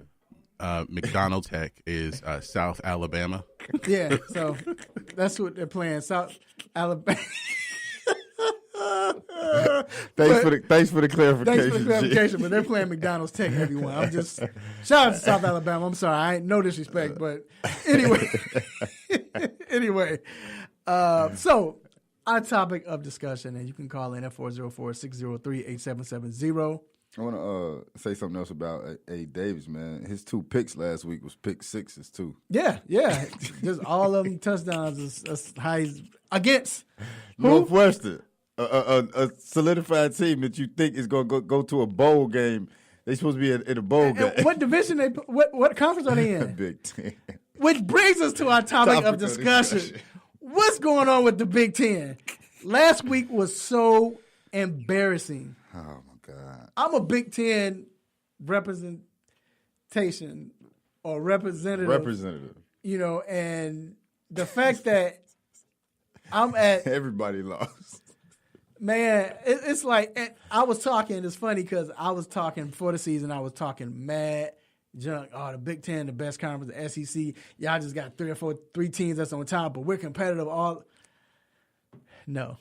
McDonald Tech is South Alabama. Yeah, so that's what they're playing. South Alabama. Thanks for the clarification. Thanks for the G. clarification, but they're playing McDonald's Tech, everyone. I'm just shout out to South Alabama. I'm sorry, I ain't no disrespect, but anyway. So our topic of discussion, and you can call in at 404-603-8770. I want to say something else about A. Davis, man. His 2 picks last week was pick sixes, too. Yeah. Just all of them touchdowns is how he's against who? Northwestern, a solidified team that you think is going to go to a bowl game. They're supposed to be in a bowl game. What division what conference are they in? Big Ten. Which brings us to our topic of discussion. What's going on with the Big Ten? Last week was so embarrassing. Oh, my God. I'm a Big Ten representation or representative. You know, and the fact that I'm at... Everybody lost. Man, it's like... And I was talking... It's funny because I was talking before the season. I was talking mad junk. Oh, the Big Ten, the best conference, the SEC. Y'all just got 3 teams that's on top, but we're competitive all... No.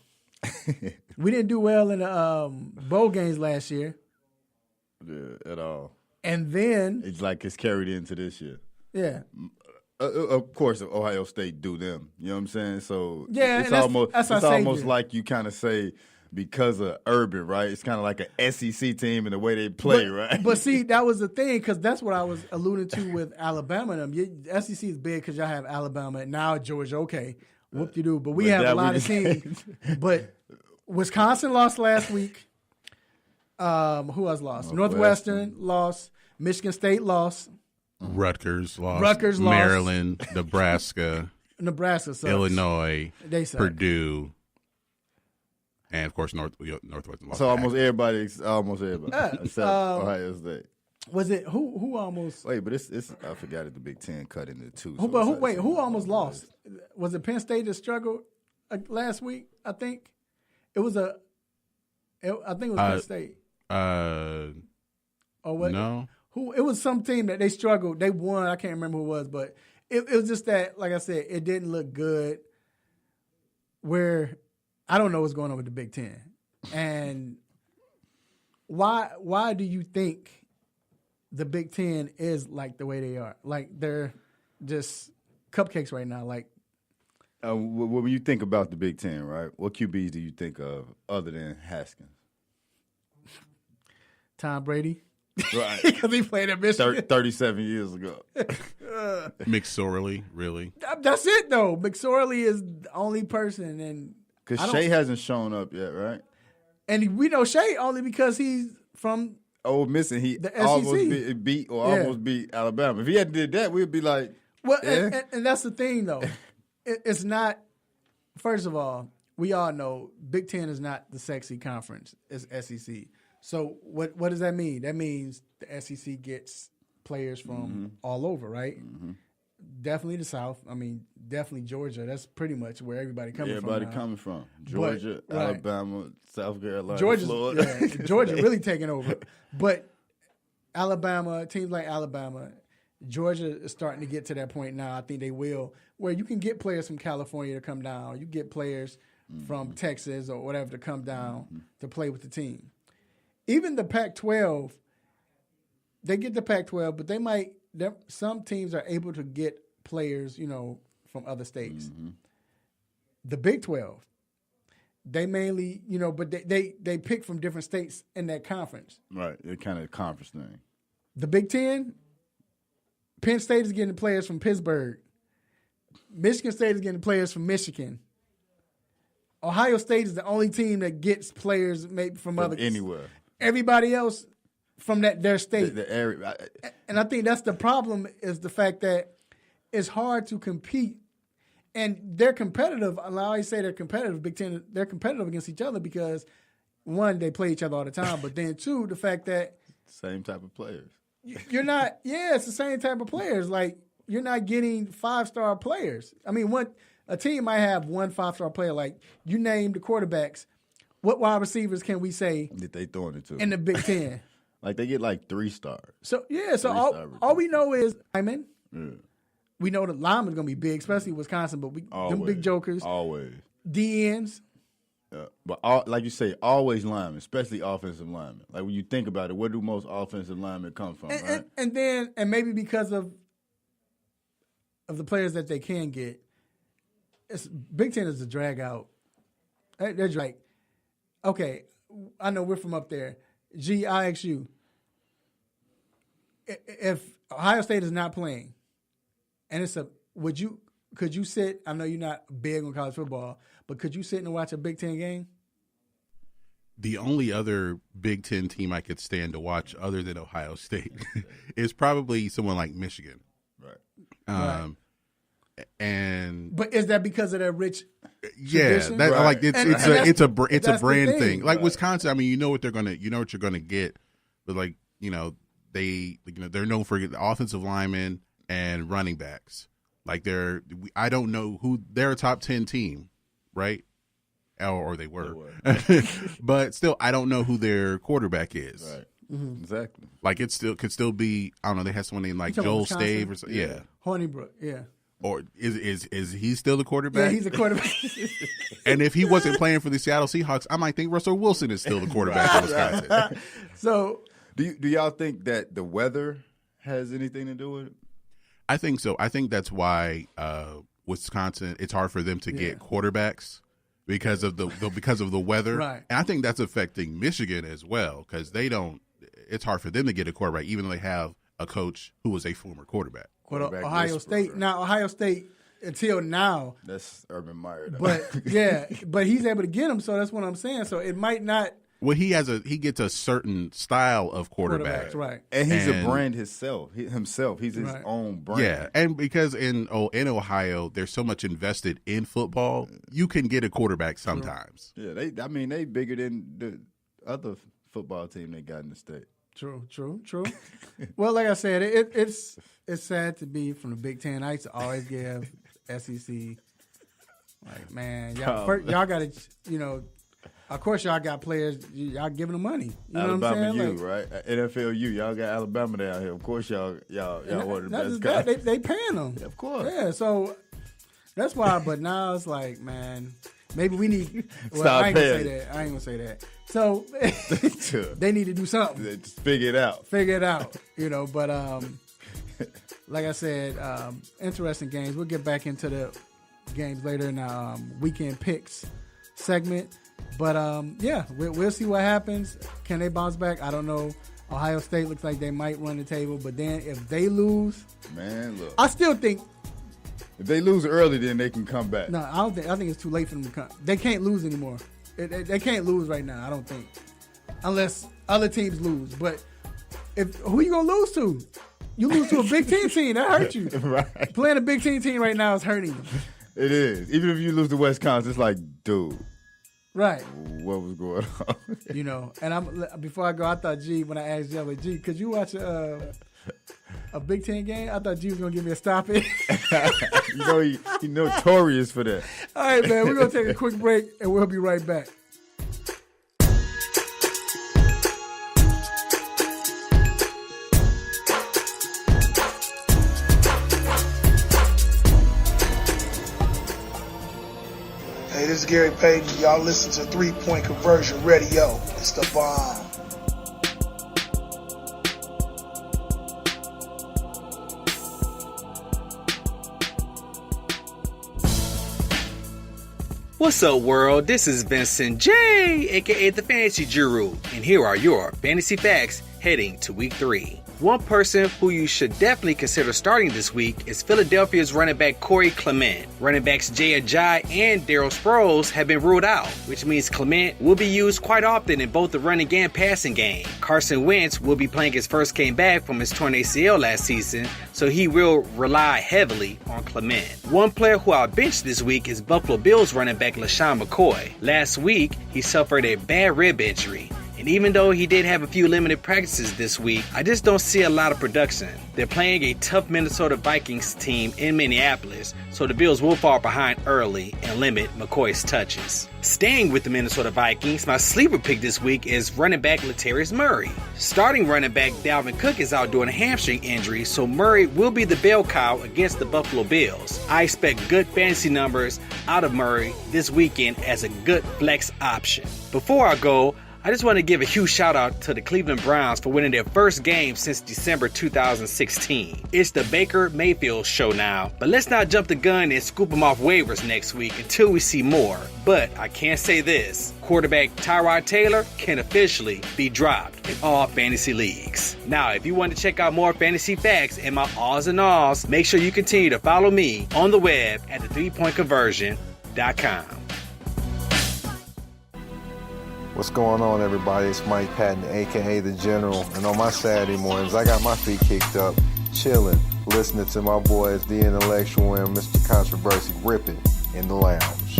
We didn't do well in the bowl games last year. Yeah, at all. And then... It's like it's carried into this year. Yeah. Of course, Ohio State do them. You know what I'm saying? So yeah, it's almost like you kind of say because of Urban, right? It's kind of like an SEC team in the way they play, right? But see, that was the thing because that's what I was alluding to with Alabama. And them. SEC is big because y'all have Alabama and now Georgia. Okay, whoop-de-doo. But we have a lot of teams. But Wisconsin lost last week. Who else lost? Northwestern lost. Michigan State lost. Rutgers lost. Maryland, Nebraska. Nebraska sucks. Illinois. They suck. Purdue. And, of course, Northwestern lost. So almost everybody except Ohio State. Was it who almost? Wait, but it's I forgot it. The Big Ten cut into 2. Who almost lost? Was it Penn State that struggled last week? I think it was Penn State. Or what? No. It was some team that they struggled. They won. I can't remember who it was, but it was just that, like I said, it didn't look good. Where I don't know what's going on with the Big Ten, and why do you think the Big Ten is like the way they are? Like they're just cupcakes right now. Like when you think about the Big Ten, right? What QBs do you think of other than Haskins? Tom Brady. Right. Because he played at Michigan 37 years ago. McSorley, really? That's it, though. McSorley is the only person. And because Shea hasn't shown up yet, right? And we know Shea only because he's from Ole Miss, and he almost beat Alabama. If he hadn't did that, we'd be like, well, yeah. and that's the thing, though. It's not, first of all, we all know Big Ten is not the sexy conference. It's SEC. So what does that mean? That means the SEC gets players from all over, right? Mm-hmm. Definitely the South. I mean, definitely Georgia. That's pretty much where everybody coming from. Georgia, Alabama, South Carolina, Florida. Yeah, Georgia really taking over. But Alabama, teams like Alabama, Georgia is starting to get to that point now. I think they will, where you can get players from California to come down. You get players from Texas or whatever to come down to play with the team. Even the Pac-12, they get the Pac-12, but some teams are able to get players, from other states. Mm-hmm. The Big 12, they mainly, but they pick from different states in that conference. Right, it's kind of a conference thing. The Big 10, Penn State is getting players from Pittsburgh. Michigan State is getting players from Michigan. Ohio State is the only team that gets players maybe from other anywhere. Everybody else from their state. The area. And I think that's the problem is the fact that it's hard to compete. And they're competitive. I always say they're competitive. Big Ten, they're competitive against each other because, one, they play each other all the time. But then, two, the fact that same type of players. You're not – it's the same type of players. Like, you're not getting 5-star players. I mean, a team might have 1 5-star player. Like, you name the quarterbacks. What wide receivers can we say that they throwing it to in the Big Ten? Like they get like 3 stars. So all we know is linemen. Yeah. We know the linemen's gonna be big, especially Wisconsin. But them big jokers, always DNs. But like you say, always linemen, especially offensive linemen. Like when you think about it, where do most offensive linemen come from? Right? And maybe because of the players that they can get, Big Ten is a drag out. They're like, okay, I know we're from up there. G, I ask you, if Ohio State is not playing, and could you sit? I know you're not big on college football, but could you sit and watch a Big Ten game? The only other Big Ten team I could stand to watch other than Ohio State is probably someone like Michigan. Right. But is that because of their rich? Yeah, like it's a brand thing. Like right. Wisconsin, I mean, you know what you're gonna get, but like they're known for offensive linemen and running backs. Like I don't know who they're a top 10 team, right? Or they were. But still, I don't know who their quarterback is. Right. Mm-hmm. Exactly. Like it could still be. I don't know. They have someone named like Joel Stave or something. Yeah. Hornibrook. Yeah. Or is he still the quarterback? Yeah, he's a quarterback. And if he wasn't playing for the Seattle Seahawks, I might think Russell Wilson is still the quarterback of Wisconsin. So, do y'all think that the weather has anything to do with it? I think so. I think that's why Wisconsin. It's hard for them to get quarterbacks because of the weather. Right. And I think that's affecting Michigan as well because they don't. It's hard for them to get a quarterback, even though they have a coach who was a former quarterback. But Ohio State. Now, Ohio State, until now. That's Urban Meyer. But he's able to get him, so that's what I'm saying. So it might not. Well, he gets a certain style of quarterback. Right. And he's a brand himself. He's his own brand. Yeah, and because in Ohio, there's so much invested in football, you can get a quarterback sometimes. Yeah, they bigger than the other football team they got in the state. True. Well, like I said, it's sad to be from the Big Ten. I used to always give SEC, like, man, y'all got to, of course y'all got players, y'all giving them money. You know what I'm saying? Right? NFL U, y'all got Alabama down here. Of course y'all one of the best guys. They paying them. Yeah, of course. Yeah, so that's why. But now it's like, man, maybe we need. Well, Stop I ain't gonna say that. So they need to do something. Just figure it out. But like I said, interesting games. We'll get back into the games later in our weekend picks segment. But we'll see what happens. Can they bounce back? I don't know. Ohio State looks like they might run the table, but then if they lose, man, look, I still think if they lose early, then they can come back. No, I don't think. I think it's too late for them to come. They can't lose anymore. They can't lose right now. I don't think, unless other teams lose. But who you gonna lose to? You lose to a Big Ten team, that hurts you. Right. Playing a Big Ten team right now is hurting you. It is. Even if you lose to Wisconsin, it's like, dude. Right. What was going on? And before I go, I thought when I asked G, like, G, could you watch a Big Ten game? I thought G was gonna give me a stop it. He's notorious for that. All right, man. We're gonna take a quick break and we'll be right back. Hey, this is Gary Payton. Y'all listen to 3 Point Conversion Radio. It's the bomb. What's up, world? This is Vincent J, aka the Fantasy Guru, and here are your fantasy facts heading to week 3. One person who you should definitely consider starting this week is Philadelphia's running back Corey Clement. Running backs Jay Ajayi and Darryl Sproles have been ruled out, which means Clement will be used quite often in both the running and passing game. Carson Wentz will be playing his first game back from his torn ACL last season, so he will rely heavily on Clement. One player who I'll bench this week is Buffalo Bills running back LaShawn McCoy. Last week, he suffered a bad rib injury, And even though he did have a few limited practices this week, I just don't see a lot of production. They're playing a tough Minnesota Vikings team in Minneapolis, so the Bills will fall behind early and limit McCoy's touches. Staying with the Minnesota Vikings, my sleeper pick this week is running back Latavius Murray. Starting running back Dalvin Cook is out due a hamstring injury, so Murray will be the bell cow against the Buffalo Bills. I expect good fantasy numbers out of Murray this weekend as a good flex option. Before I go, I just want to give a huge shout out to the Cleveland Browns for winning their first game since December 2016. It's the Baker Mayfield show now, but let's not jump the gun and scoop them off waivers next week until we see more. But I can say this, quarterback Tyrod Taylor can officially be dropped in all fantasy leagues. Now, if you want to check out more fantasy facts and my ahs and ahs, make sure you continue to follow me on the web at the 3pointconversion.com. What's going on, everybody? It's Mike Patton, a.k.a. The General. And on my Saturday mornings, I got my feet kicked up, chilling, listening to my boys, The Intellectual and Mr. Controversy, ripping in the lounge.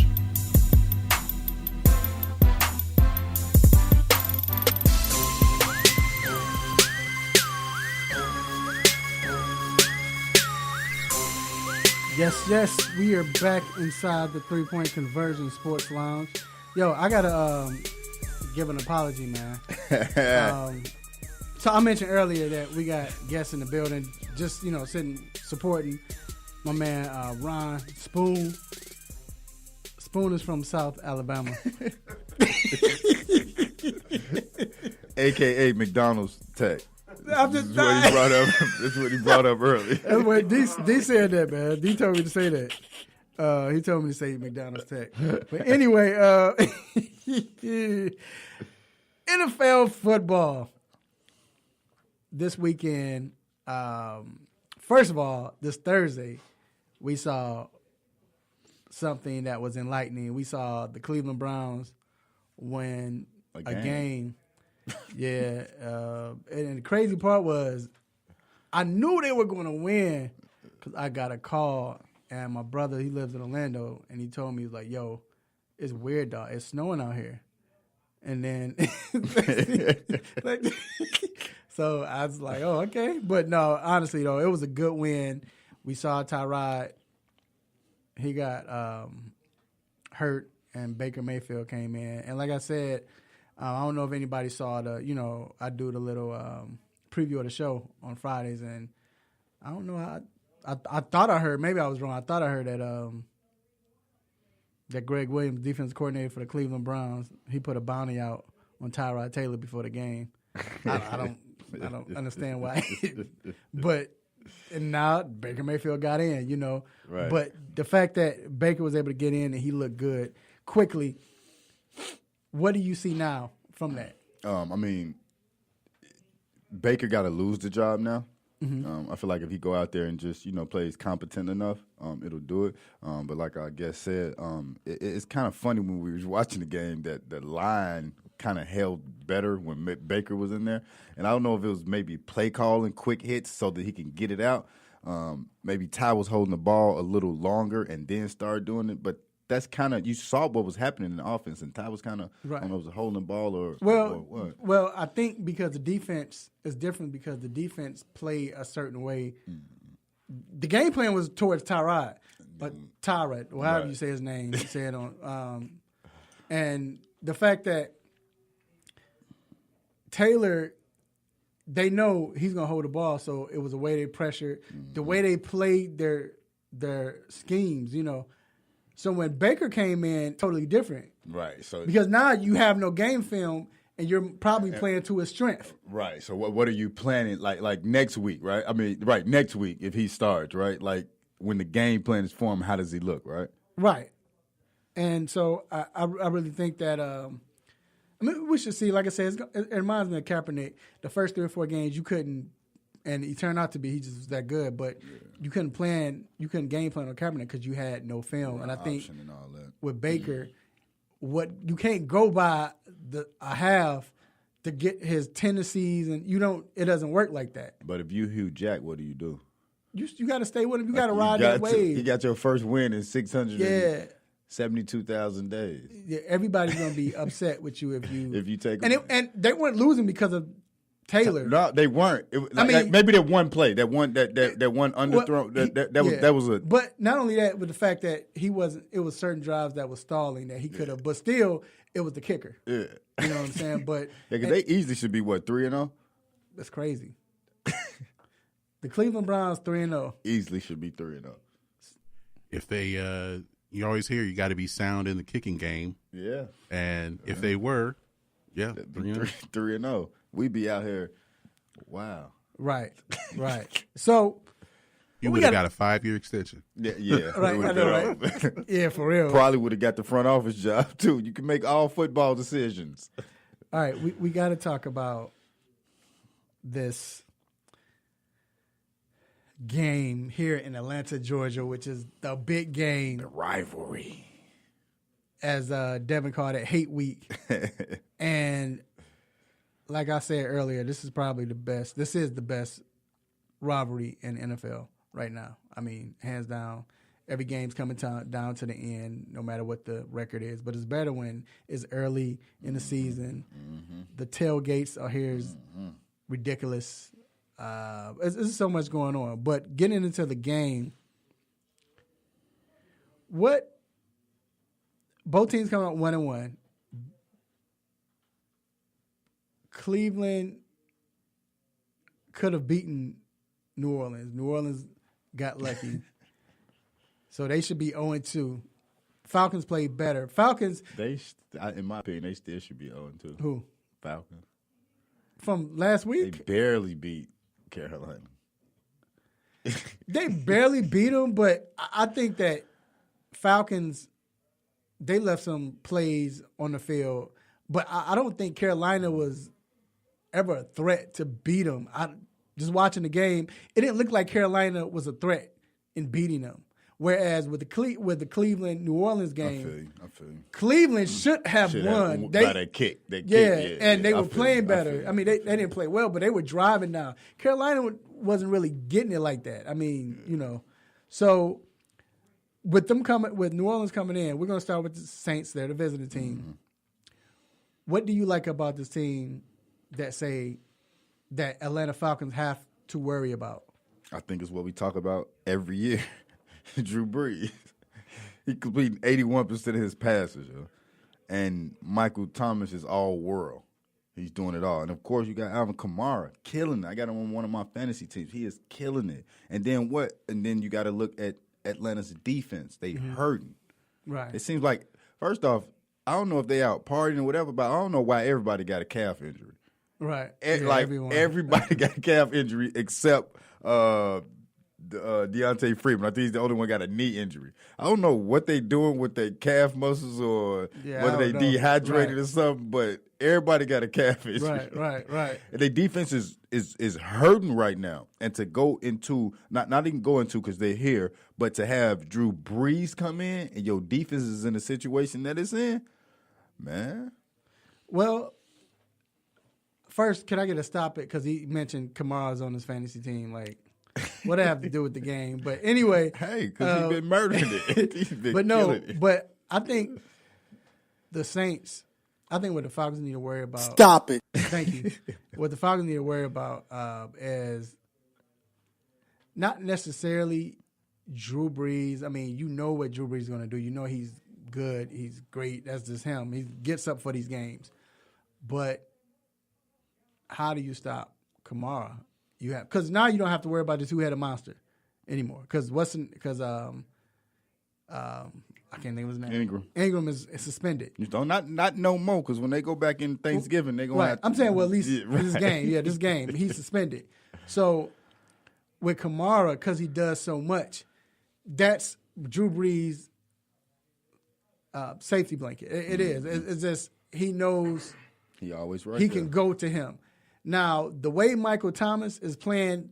Yes, we are back inside the 3-Point Conversion Sports Lounge. Yo, I gotta give an apology, man. So I mentioned earlier that we got guests in the building, just sitting supporting my man Ron Spoon. Spoon is from South Alabama, AKA McDonald's Tech. I'm just That's what he brought up earlier. That's what D said that, man. D told me to say that. He told me to say McDonald's Tech. But anyway, NFL football this weekend. First of all, this Thursday, we saw something that was enlightening. We saw the Cleveland Browns win a game. Yeah. And the crazy part was I knew they were going to win because I got a call. And my brother, he lives in Orlando, and he told me, he was like, yo, it's weird, dog. It's snowing out here. And then, so I was like, oh, okay. But no, honestly, though, it was a good win. We saw Tyrod. He got hurt, and Baker Mayfield came in. And like I said, I don't know if anybody saw I do the little preview of the show on Fridays, and I don't know how. I thought I heard, maybe I was wrong. I thought I heard that Greg Williams, defense coordinator for the Cleveland Browns, he put a bounty out on Tyrod Taylor before the game. I don't understand why. But and now Baker Mayfield got in, Right. But the fact that Baker was able to get in and he looked good quickly, what do you see now from that? I mean, Baker got to lose the job now. Mm-hmm. I feel like if he go out there and just plays competent enough, it'll do it. But like our guest said, it's kind of funny when we was watching the game that the line kind of held better when Baker was in there. And I don't know if it was maybe play calling, quick hits so that he can get it out. Maybe Ty was holding the ball a little longer and then started doing it, but. That's kind of, you saw what was happening in the offense, and Ty was kind of, right. I don't know if it was holding the ball or what. Well, I think because the defense is different because the defense played a certain way. Mm-hmm. The game plan was towards Tyrod, but Tyrod, or however you say his name, you say it on. And the fact that Taylor, they know he's going to hold the ball, so it was the way they pressured, the way they played their schemes, So when Baker came in, totally different. Right. So because now you have no game film, and you're probably playing to his strength. Right. So what are you planning like next week, right? I mean, right, next week if he starts, right? Like when the game plan is formed, how does he look, right? Right. And so I really think that we should see, like I said, it reminds me of Kaepernick. The first 3 or 4 games you couldn't, and he turned out to be, he just was that good, but you couldn't game plan on Kaepernick because you had no film. Right, and I think and all that. With Baker, what you can't go by a half to get his tendencies, and it doesn't work like that. But if you Hugh Jack, what do you do? You got to stay with him. You got to ride that wave. You got your first win in 600. Yeah. 72,000 days. Yeah, everybody's gonna be upset with you if you take and they weren't losing because of Taylor. No, they weren't. Maybe that one play, that one underthrown. That was a. But not only that, but the fact that he wasn't. It was certain drives that was stalling that he could have. But still, it was the kicker. Yeah, you know what I'm saying. But because they easily should be 3-0. That's crazy. The Cleveland Browns 3-0 easily should be 3-0. If they, you always hear you got to be sound in the kicking game. Yeah, and if they were, 3-0. We'd be out here. Wow. Right. So you would have got a 5-year extension. Yeah. Right. I know, right? Yeah, for real. Probably would have got the front office job too. You can make all football decisions. All right, we got to talk about this game here in Atlanta, Georgia, which is the big game. The rivalry. As Devin called it, Hate Week. And like I said earlier, this is probably the best. This is the best rivalry in NFL right now. I mean, hands down. Every game's coming down to the end, no matter what the record is. But it's better when it's early in the season. Mm-hmm. The tailgates are here is ridiculous. There's so much going on. But getting into the game, both teams come out 1-1. Cleveland could have beaten New Orleans. New Orleans got lucky. So they should be 0-2. Falcons played better. Falcons. In my opinion, they still should be 0-2. Who? Falcons. From last week? They barely beat Carolina. They barely beat them, but I think that Falcons, they left some plays on the field. But I don't think Carolina was ever a threat to beat them. Just watching the game, it didn't look like Carolina was a threat in beating them. Whereas with the Cleveland New Orleans game, I feel you. Cleveland should have won. By that kick. And they were playing better. I mean, they didn't play well, but they were driving down. Carolina wasn't really getting it like that. I mean, So with New Orleans coming in, we're going to start with the Saints. They're the visiting team. Mm-hmm. What do you like about this team that say that Atlanta Falcons have to worry about? I think it's what we talk about every year. Drew Brees. He completing 81% of his passes, yo. And Michael Thomas is all world. He's doing it all. And, of course, you got Alvin Kamara killing it. I got him on one of my fantasy teams. He is killing it. And then what? And then you got to look at Atlanta's defense. They hurting. Right. It seems like, first off, I don't know if they out partying or whatever, but I don't know why everybody got a calf injury. Right. Everybody got a calf injury except Deontay Freeman. I think he's the only one got a knee injury. I don't know what they doing with their calf muscles or whether they dehydrated or something, but everybody got a calf injury. Right. And their defense is hurting right now. And to go into, not even go into because they're here, but to have Drew Brees come in and your defense is in the situation that it's in, man. Well, first, can I get a stop it? Because he mentioned Kamara's on his fantasy team. Like, what do I have to do with the game? But anyway. Hey, because he's been murdering it. He's been killing it. But I think the Saints, what the Falcons need to worry about. Stop it. Thank you. What the Falcons need to worry about is not necessarily Drew Brees. I mean, you know what Drew Brees is going to do. You know he's good. He's great. That's just him. He gets up for these games. But how do you stop Kamara? Because now you don't have to worry about this two-headed monster anymore. Because I can't think of his name. Ingram is suspended. Not no more. Because when they go back in Thanksgiving, they're gonna. I'm saying, well, at least this game. Yeah, this game he's suspended. So with Kamara, because he does so much, that's Drew Brees' safety blanket. It is. It's just he knows. He always right. He can go to him. Now, the way Michael Thomas is playing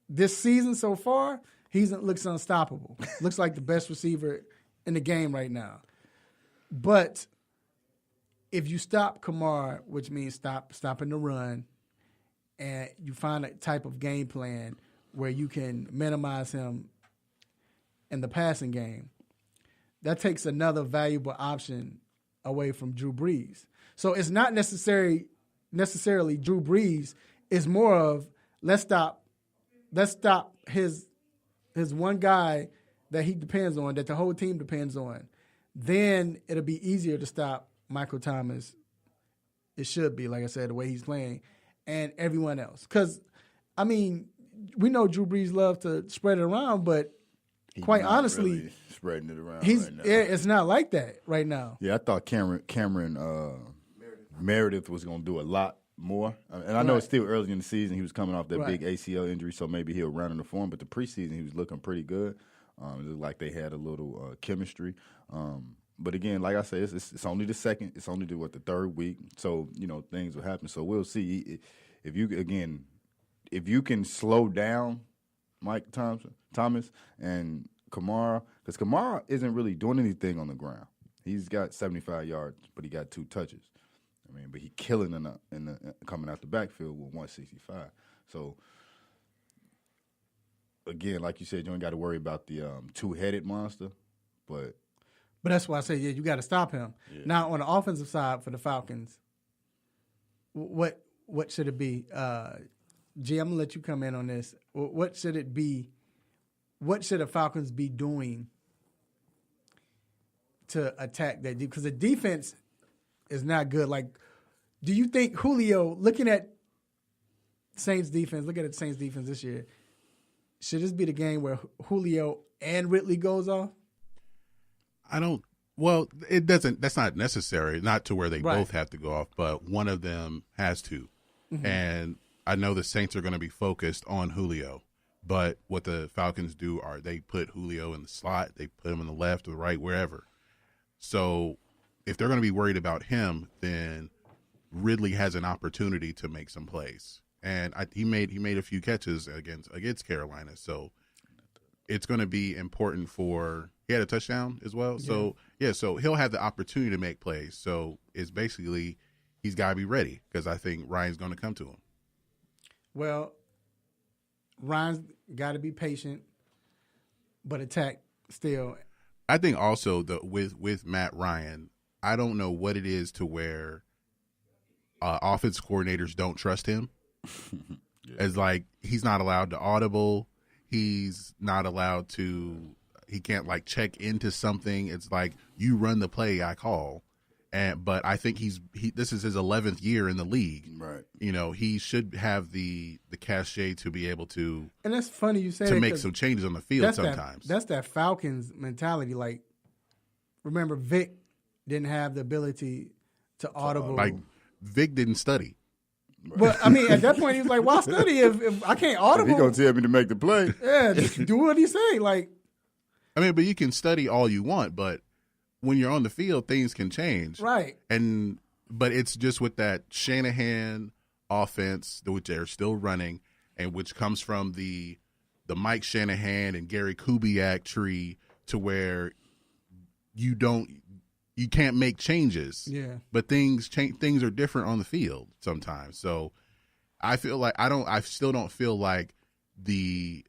this season so far, he looks unstoppable. Looks like the best receiver in the game right now. But if you stop Kamara, which means stopping the run, and you find a type of game plan where you can minimize him in the passing game, that takes another valuable option away from Drew Brees. So it's not necessarily Drew Brees. It's more of let's stop his one guy that he depends on, that the whole team depends on. Then it'll be easier to stop Michael Thomas. It should be, like I said, the way he's playing, and everyone else. Because, I mean, we know Drew Brees loves to spread it around, but quite honestly, really spreading it around right now. It's not like that right now. Yeah, I thought Cameron Meredith was going to do a lot more. And I know it's still early in the season. He was coming off that big ACL injury, so maybe he'll round in the form. But the preseason, he was looking pretty good. It looked like they had a little chemistry. But again, like I said, it's only the second. It's only the third week. So, things will happen. So we'll see. If you can slow down Mike Thomas and Kamara, because Kamara isn't really doing anything on the ground. He's got 75 yards, but he got 2 touches. But he killing in the coming out the backfield with 165. So again, like you said, you ain't got to worry about the two-headed monster, but that's why I say you got to stop him. Yeah. Now on the offensive side for the Falcons, what should it be? G, I'm gonna let you come in on this. What should it be? What should the Falcons be doing to attack that? Because the defense is not good. Like, do you think Julio, looking at Saints defense, this year, should this be the game where Julio and Ridley goes off? It doesn't. That's not necessary. Not to where they both have to go off, but one of them has to. Mm-hmm. And I know the Saints are going to be focused on Julio, but what the Falcons do are they put Julio in the slot, they put him in the left or the right, wherever. So if they're going to be worried about him, then Ridley has an opportunity to make some plays, and he made a few catches against Carolina. So it's going to be important for. He had a touchdown as well. Yeah. So he'll have the opportunity to make plays. So it's basically he's got to be ready because I think Ryan's going to come to him. Well, Ryan's got to be patient, but attack still. I think also with Matt Ryan, I don't know what it is to where offense coordinators don't trust him. It's like he's not allowed to audible. He's not allowed to. He can't check into something. It's like you run the play I call, but I think this is his 11th year in the league. Right. He should have the cachet to be able to. And that's funny you say to make some changes on the field sometimes. That's that Falcons mentality. Like, remember Vic didn't have the ability to audible. Like Vic didn't study. Well, at that point he was like, "Why study if I can't audible?" He gonna tell me to make the play. Yeah, just do what he say. Like. But you can study all you want, but when you're on the field, things can change. Right. But it's just with that Shanahan offense, which they're still running, and which comes from the Mike Shanahan and Gary Kubiak tree to where you can't make changes. Yeah. But things change. Things are different on the field sometimes. So I feel like I still don't feel like the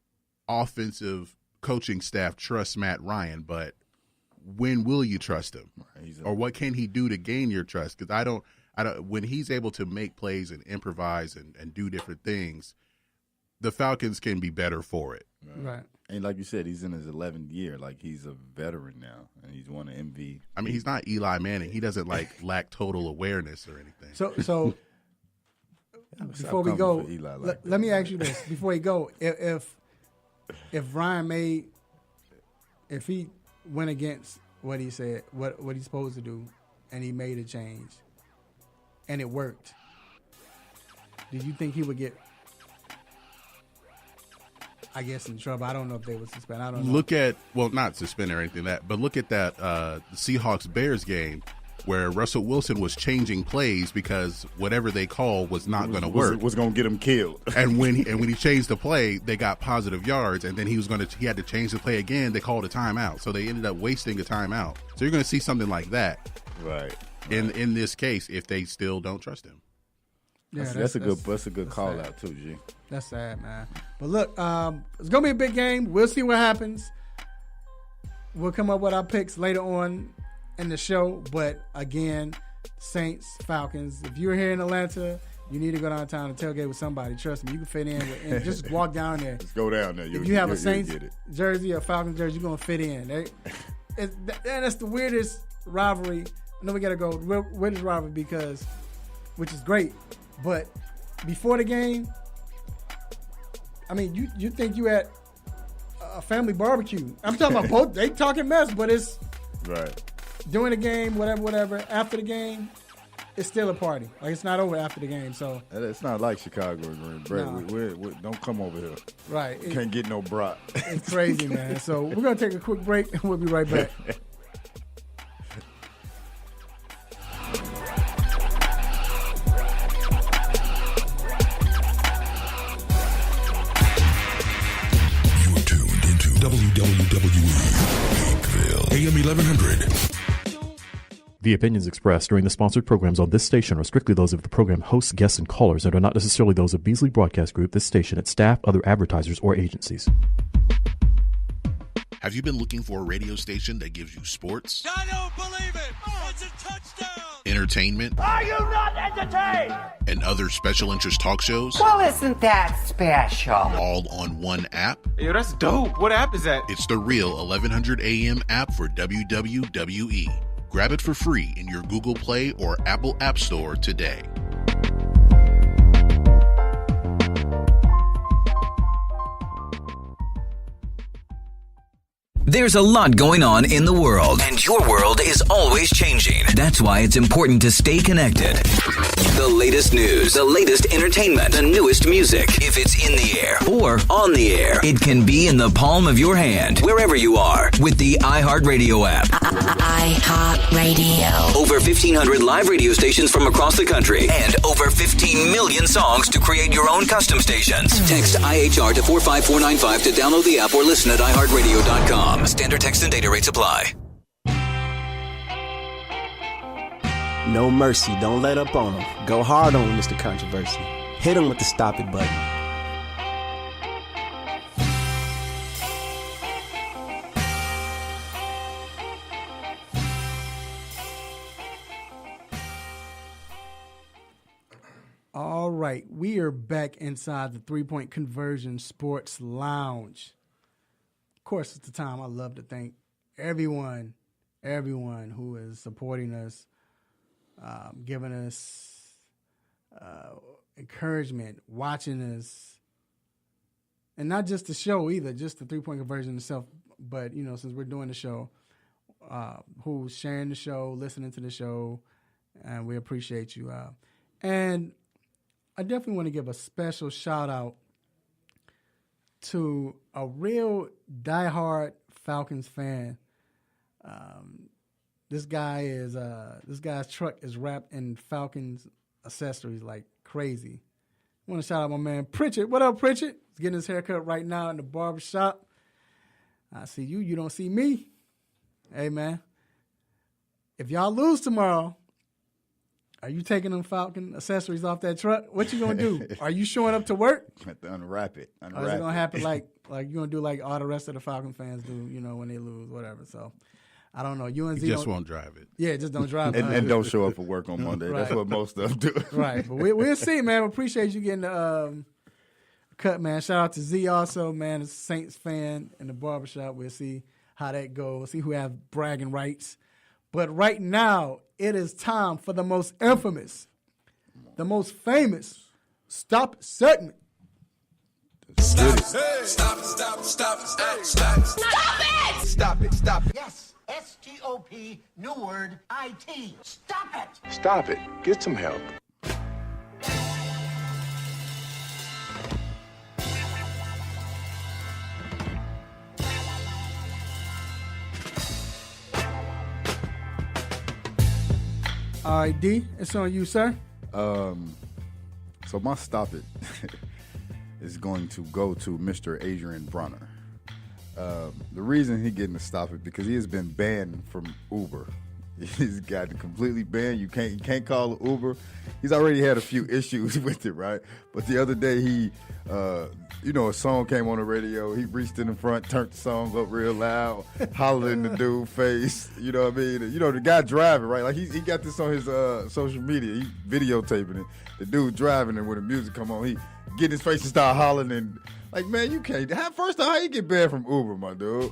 offensive coaching staff trusts Matt Ryan, but when will you trust him? Or what can he do to gain your trust? Because I don't when he's able to make plays and improvise and do different things, the Falcons can be better for it. Right. And like you said, he's in his 11th year. Like, he's a veteran now, and he's won an MVP. He's not Eli Manning. He doesn't lack total awareness or anything. So before we go, let me ask you this: before we go, if Ryan if he went against what he said, what he's supposed to do, and he made a change, and it worked, do you think he would get, I guess, in trouble? I don't know if they would suspend. I don't know. Not suspend or anything like that, but look at that Seahawks-Bears game where Russell Wilson was changing plays because whatever they call was not going to work. Was going to get him killed. and when he changed the play, they got positive yards, and then he had to change the play again. They called a timeout, so they ended up wasting a timeout. So you're going to see something like that, right? In this case, if they still don't trust him. Yeah, that's a good call out too, G. That's sad, man. But look, it's gonna be a big game. We'll see what happens. we'll come up with our picks later on in the show. But again, Saints, Falcons. If you're here in Atlanta, you need to go downtown and tailgate with somebody. Trust me, you can fit in and just walk down there. Just go down there. If you have a Saints jersey or Falcons jersey, you're gonna fit in. That's the weirdest rivalry. I know we gotta go weirdest rivalry which is great, but before the game, I mean, you think you at a family barbecue. I'm talking about both. They talking mess, but it's right during the game, whatever. After the game, it's still a party. Like, it's not over after the game. So it's not like Chicago and Green Bay. We don't come over here. Right. Can't get no brat. It's crazy, man. So we're gonna take a quick break and we'll be right back. AM 1100. The opinions expressed during the sponsored programs on this station are strictly those of the program hosts, guests, and callers and are not necessarily those of Beasley Broadcast Group, this station, its staff, other advertisers, or agencies. Have you been looking for a radio station that gives you sports? I don't believe it! It's a touchdown! Entertainment? Are you not entertained? And other special interest talk shows? Well, isn't that special? All on one app? Yo, that's dope. What app is that? It's the real 1100 AM app for WWE. Grab it for free in your Google Play or Apple App Store today. There's a lot going on in the world, and your world is always changing. That's why it's important to stay connected. The latest news, the latest entertainment, the newest music. If it's in the air or on the air, it can be in the palm of your hand, wherever you are, with the iHeartRadio app. iHeartRadio. Over 1,500 live radio stations from across the country, and over 15 million songs to create your own custom stations. Text IHR to 45495 to download the app or listen at iHeartRadio.com. Standard text and data rates apply. No mercy. Don't let up on him. Go hard on him, Mr. Controversy. Hit him with the stop it button. All right, we are back inside the 3-Point Conversion Sports Lounge. Of course, it's the time I love to thank everyone who is supporting us, giving us encouragement, watching us, and not just the show either, just the 3-Point Conversion itself, but, you know, since we're doing the show, who's sharing the show, listening to the show, and we appreciate you. And I definitely want to give a special shout out to a real diehard Falcons fan. This guy's truck is wrapped in Falcons accessories like crazy. I want to shout out my man Pritchard. What up, Pritchard? He's getting his haircut right now in the barber shop. I see you. You don't see me. Hey, man. If y'all lose tomorrow, are you taking them Falcon accessories off that truck? What you gonna do? Are you showing up to work? Have to unwrap it. Or is it gonna happen like you're gonna do like all the rest of the Falcon fans do, you know, when they lose, whatever. So I don't know. UNZ just won't drive it. Yeah, just don't drive it. and don't show up for work on Monday. Right. That's what most of them do. Right. But we'll see, man. We appreciate you getting the cut, man. Shout out to Z also, man, a Saints fan in the barbershop. We'll see how that goes. See who have bragging rights. But right now, it is time for the most infamous, the most famous Stop segment. Stop it! Stop it! Stop it! Stop it! Stop it! Stop it! Stop it! Yes, S-T-O-P, new word, I-T. Stop it! Stop it. Get some help. All right, D, it's on you, sir. So my stop it is going to go to Mr. Adrian Bronner. The reason he getting to stop it because he has been banned from Uber. He's got it completely banned. You can't call an Uber. He's already had a few issues with it, right? But the other day he, a song came on the radio. He reached in the front, turned the song up real loud, hollered in the dude's face. You know what I mean? The guy driving, right? Like he got this on his social media. He videotaping it. The dude driving, and when the music come on, he get in his face and start hollering. And like, man, you can't. First of all, how you get banned from Uber, my dude?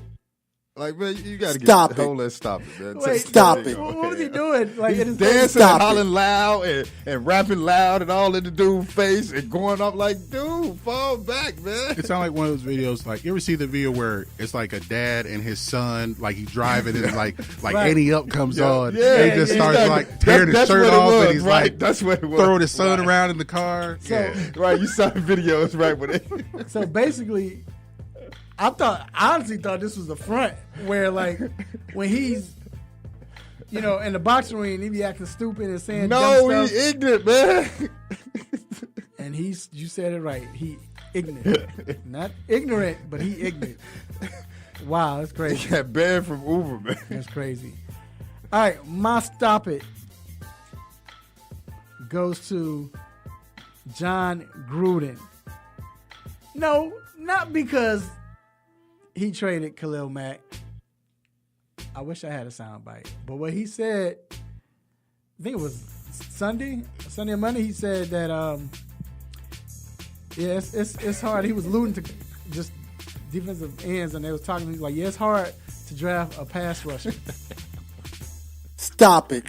Like, man, you got to stop it. Let's stop it, man. Wait, stop it. What was he doing? Like, he's dancing and hollering loud and rapping loud and all in the dude's face and going up like, dude, fall back, man. It sounds like one of those videos. Like, you ever see the video where it's like a dad and his son, like he's driving and like right. Any Up comes on. Yeah, and he just starts like tearing his shirt off and he's right. like, that's what it was. Throwing his son around in the car. So, right, you saw the videos, right? With it. So basically, I honestly thought this was the front where, like, when he's, in the boxing ring, he be acting stupid and saying dumb stuff. He ignorant, man. And you said it right. He ignorant. Not ignorant, but he ignorant. Wow, that's crazy. He got banned from Uber, man. That's crazy. All right, my stop it goes to John Gruden. No, not because he traded Khalil Mack. I wish I had a soundbite. But what he said, I think it was Sunday or Monday, he said that, it's hard. He was alluding to just defensive ends, and they was talking to him like, it's hard to draft a pass rusher. Stop it.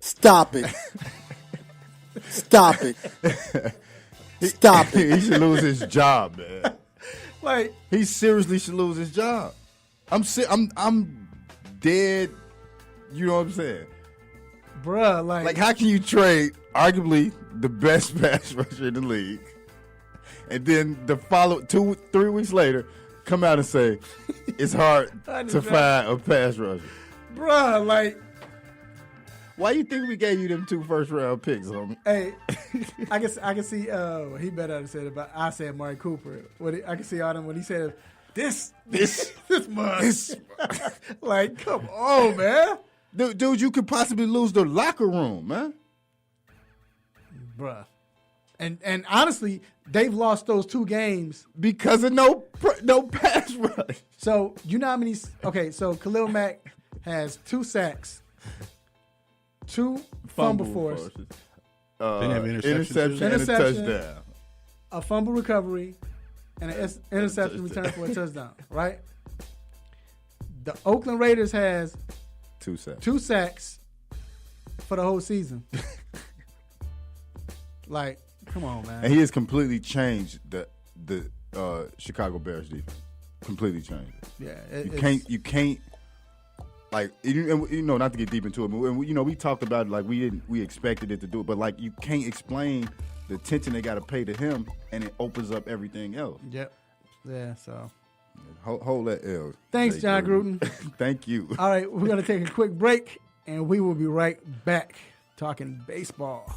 Stop it. Stop it. Stop it. He should lose his job, man. Like, he seriously should lose his job. I'm dead. You know what I'm saying, bruh? Like how can you trade arguably the best pass rusher in the league, and then the 2-3 weeks later come out and say it's hard to find a pass rusher, bruh? Like, why you think we gave you them 2 first-round picks, homie? Hey, I can see. He better have said about. I said Amari Cooper. I can see all them when he said this much. Like, come on, man. Dude, you could possibly lose the locker room, man. Bruh. And honestly, they've lost those 2 games because of no pass rush. So you know how many? Okay, so Khalil Mack has 2 sacks. 2 fumble force, interception and a touchdown, a fumble recovery, and an interception return for a touchdown. Right? The Oakland Raiders has 2 sacks for the whole season. Like, come on, man! And he has completely changed the Chicago Bears defense. Completely changed it. Yeah, you can't. Like, not to get deep into it, but we talked about it, like we expected it to do it, but like you can't explain the attention they got to pay to him, and it opens up everything else. Yep. Yeah. So hold that L. Thanks, John Gruden. Thank you. All right, we're gonna take a quick break, and we will be right back talking baseball.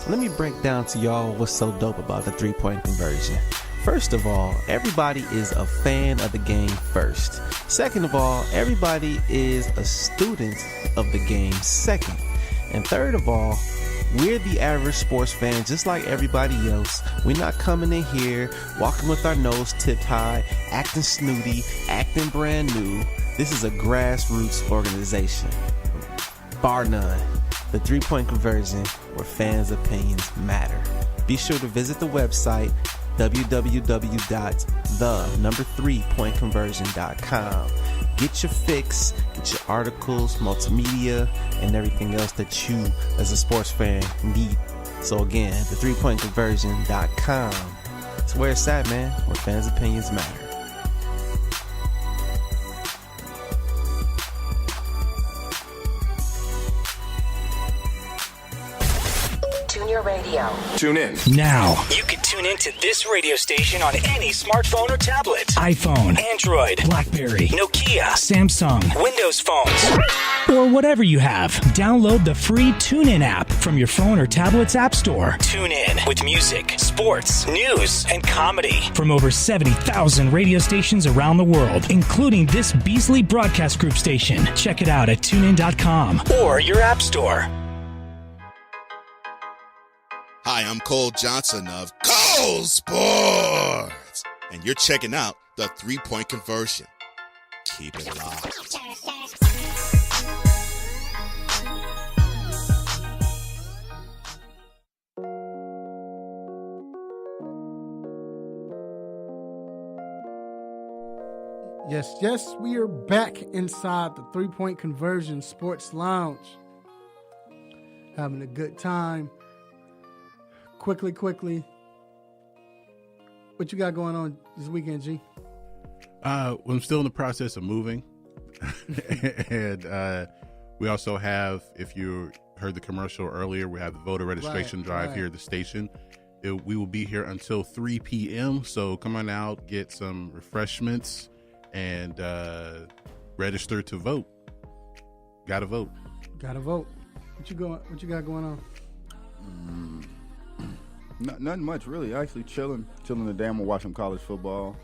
Let me break down to y'all what's so dope about the 3-point conversion. First of all, everybody is a fan of the game first. Second of all, everybody is a student of the game second. And third of all, we're the average sports fan just like everybody else. We're not coming in here, walking with our nose tipped high, acting snooty, acting brand new. This is a grassroots organization. Bar none. The 3-point conversion, where fans' opinions matter. Be sure to visit the website www.the3pointconversion.com. Get your fix, get your articles, multimedia, and everything else that you, as a sports fan, need. So again, the3pointconversion.com. It's where it's at, man, where fans' opinions matter. Junior Radio. Tune in now. You can tune in to this radio station on any smartphone or tablet. iPhone, Android, BlackBerry, Nokia, Samsung, Windows phones, or whatever you have. Download the free TuneIn app from your phone or tablet's app store. Tune in with music, sports, news, and comedy from over 70,000 radio stations around the world, including this Beasley Broadcast Group station. Check it out at tunein.com or your app store. Hi, I'm Cole Johnson of Cole Sports, and you're checking out the 3-Point Conversion. Keep it locked. Yes, we are back inside the 3-Point Conversion Sports Lounge. Having a good time. Quickly. What you got going on this weekend, G? Well, I'm still in the process of moving. And we also have, if you heard the commercial earlier, we have the voter registration drive here at the station. We will be here until 3 p.m. So come on out, get some refreshments, and register to vote. Gotta vote. What you got going on? Nothing much, really. Actually, chilling today. I'm gonna watch some college football.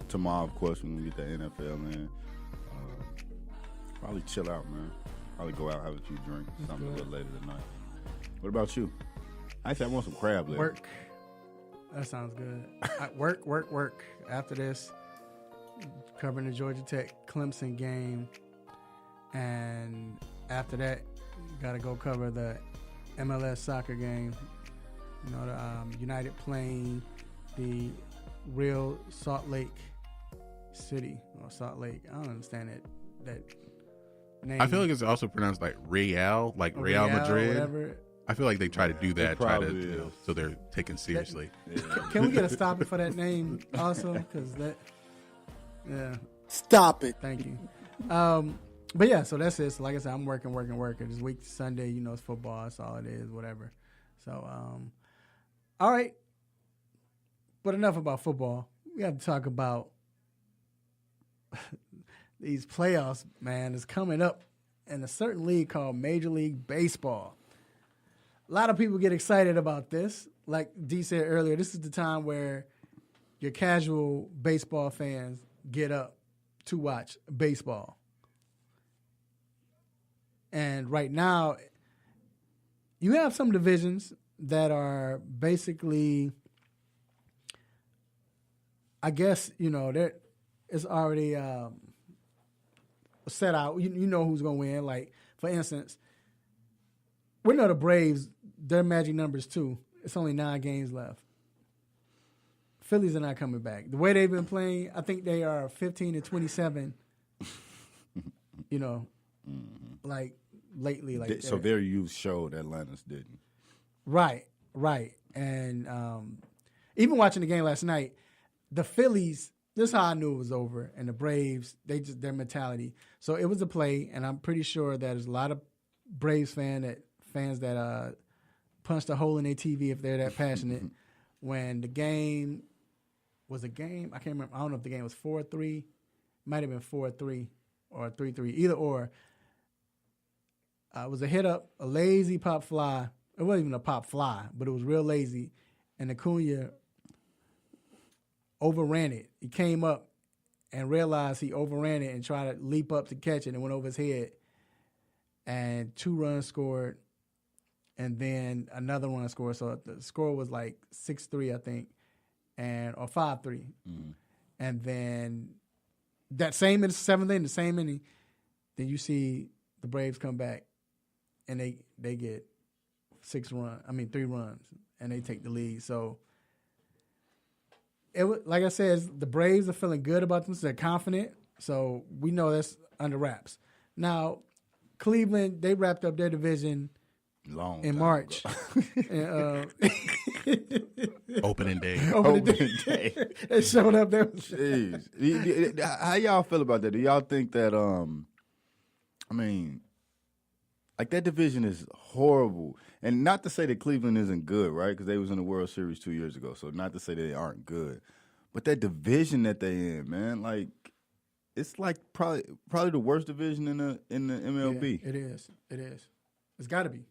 Tomorrow, of course, when we get the NFL in. Probably chill out, man. Probably go out, have a few drinks, something a little later tonight. What about you? Actually, I want some crab legs. Work. That sounds good. Work. After this, covering the Georgia Tech Clemson game, and after that, gotta go cover the MLS soccer game. You know, the United playing the Real Salt Lake City or Salt Lake. I don't understand that name. I feel like it's also pronounced like Real, like Real Madrid. Whatever. I feel like they try to do that, so they're taken seriously. Can we get a stop it for that name also? Because Stop it. Thank you. But yeah, so that's it. So like I said, I'm working. This week, Sunday, you know, it's football. That's all it is, whatever. So, all right. But enough about football. We have to talk about these playoffs, man. It's coming up in a certain league called Major League Baseball. A lot of people get excited about this. Like D said earlier, this is the time where your casual baseball fans get up to watch baseball. And right now, you have some divisions that are basically, I guess, you know, it's already set out. You know who's going to win. Like, for instance, we know the Braves, their magic number's 2. It's only 9 games left. Phillies are not coming back. The way they've been playing, I think they are 15-27, you know, like lately. Like so their youth showed Atlanta's didn't. Right. And even watching the game last night, the Phillies, this is how I knew it was over, and the Braves, their mentality. So it was a play, and I'm pretty sure that there's a lot of Braves fans that punched a hole in their TV if they're that passionate. When the game was I can't remember. I don't know if the game was 4-3. Might have been 4-3 or 3-3. Either or. It was a hit up, a lazy pop fly. It wasn't even a pop fly, but it was real lazy. And Acuna overran it. He came up and realized he overran it and tried to leap up to catch it and went over his head. And 2 runs scored, and then another run scored. So the score was like 6-3, I think, or 5-3. Mm-hmm. And then that same in the 7th inning, the same inning, then you see the Braves come back, and they get 3 runs, and they take the lead. So it was, like I said, the Braves are feeling good about themselves. They're confident. So we know that's under wraps. Now, Cleveland, they wrapped up their division in March. And, Opening day. They showed up there. Jeez. How y'all feel about that? Do y'all think that, Like, that division is horrible. And not to say that Cleveland isn't good, right? Because they was in the World Series 2 years ago. So not to say they aren't good. But that division that they in, man, like, it's like probably the worst division in the MLB. Yeah, it is. It is. It's got to be.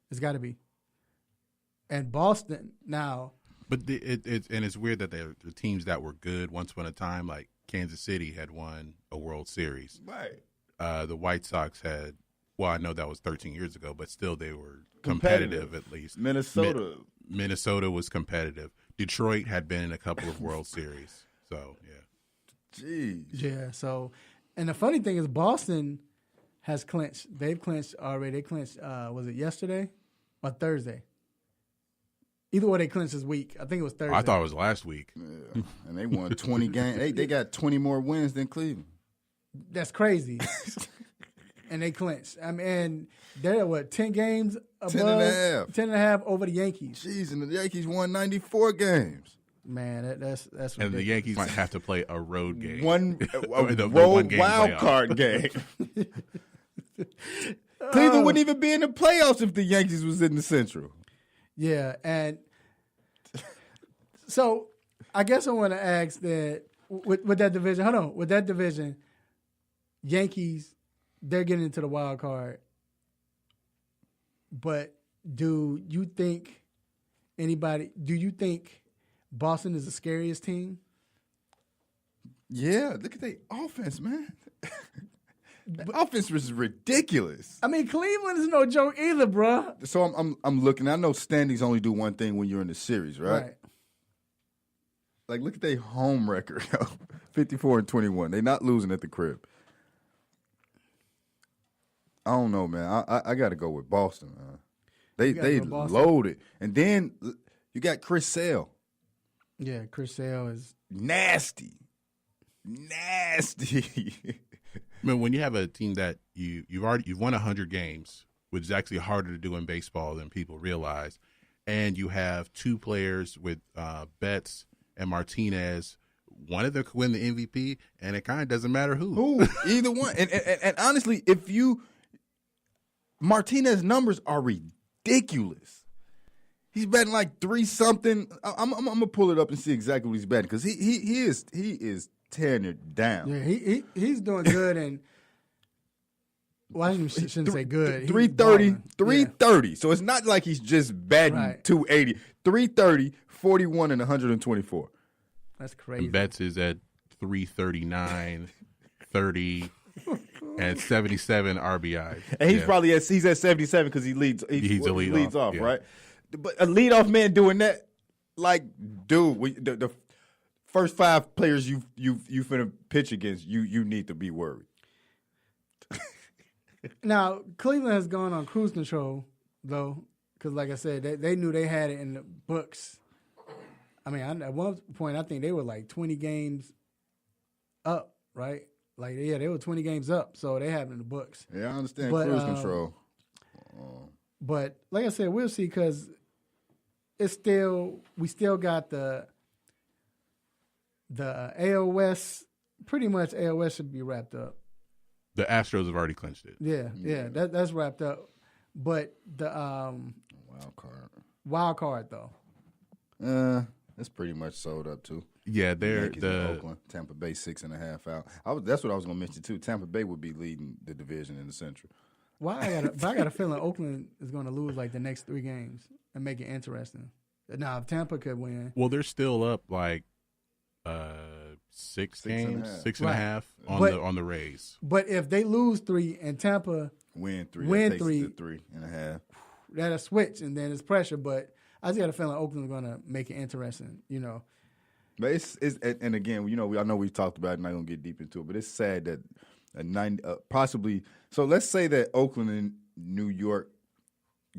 It's got to be. And Boston now. But it's weird that the teams that were good once upon a time, like Kansas City had won a World Series. Right. The White Sox had, well, I know that was 13 years ago, but still they were competitive at least. Minnesota was competitive. Detroit had been in a couple of World Series. So, yeah. Jeez. Yeah, so, and the funny thing is Boston has clinched. They've clinched already. They clinched, was it yesterday or Thursday? Either way, they clinched this week. I think it was Thursday. I thought it was last week. Yeah. And they won 20 games. They got 20 more wins than Cleveland. That's crazy. And they clinched. I mean, they're, 10 games above? 10 and a half. 10 and a half over the Yankees. Jeez, and the Yankees won 94 games. Man, that's ridiculous. And the Yankees might have to play a road game. A road wild card game. Cleveland wouldn't even be in the playoffs if the Yankees was in the Central. Yeah, and so I guess I want to ask that with that division, hold on, with that division, Yankees, they're getting into the wild card. But do you think Boston is the scariest team? Yeah, look at their offense, man. The offense was ridiculous. I mean, Cleveland is no joke either, bro. So I'm looking. I know standings only do one thing when you're in the series, right? Like, look at their home record, 54-21. They're not losing at the crib. I don't know, man. I got to go with Boston, man. They loaded, and then you got Chris Sale. Yeah, Chris Sale is nasty. I mean, when you have a team that you've won 100 games, which is actually harder to do in baseball than people realize, and you have two players with Betts and Martinez, one of them could win the MVP, and it kind of doesn't matter who. Either one. And honestly, Martinez's numbers are ridiculous. He's batting like 3-something. I'm gonna pull it up and see exactly what he's batting because he is tearing it down. Yeah, he's doing good, and well, I shouldn't say good. 330. Yeah. So it's not like he's just batting 280. 330, 41, and 124. That's crazy. And Betts is at 339, 30, and 77 RBI. And he's probably at 77 because he leads off, yeah. Right? But a leadoff man doing that, like, dude, the first 5 players you finna pitch against, you need to be worried. Now, Cleveland has gone on cruise control, though, because like I said, they knew they had it in the books. I mean, at one point, I think they were like 20 games up, right? Like, yeah, they were 20 games up, so they have it in the books. Yeah, I understand cruise control. But like I said, we'll see because we still got the AL West. Pretty much AL West should be wrapped up. The Astros have already clinched it. Yeah, that's wrapped up. But the wild card though. It's pretty much sold up too. Yeah, they're Oakland, Tampa Bay 6.5 out. That's what I was going to mention too. Tampa Bay would be leading the division in the Central. I got a feeling Oakland is going to lose like the next 3 games and make it interesting. Now, if Tampa could win, well, they're still up like 6 games, 6.5 on the Rays. But if they lose 3 and Tampa win 3, 3.5, that'll switch and then it's pressure. But I just got a feeling Oakland's going to make it interesting, But it's and again, I know we've talked about it, not going to get deep into it, but it's sad that possibly. So let's say that Oakland and New York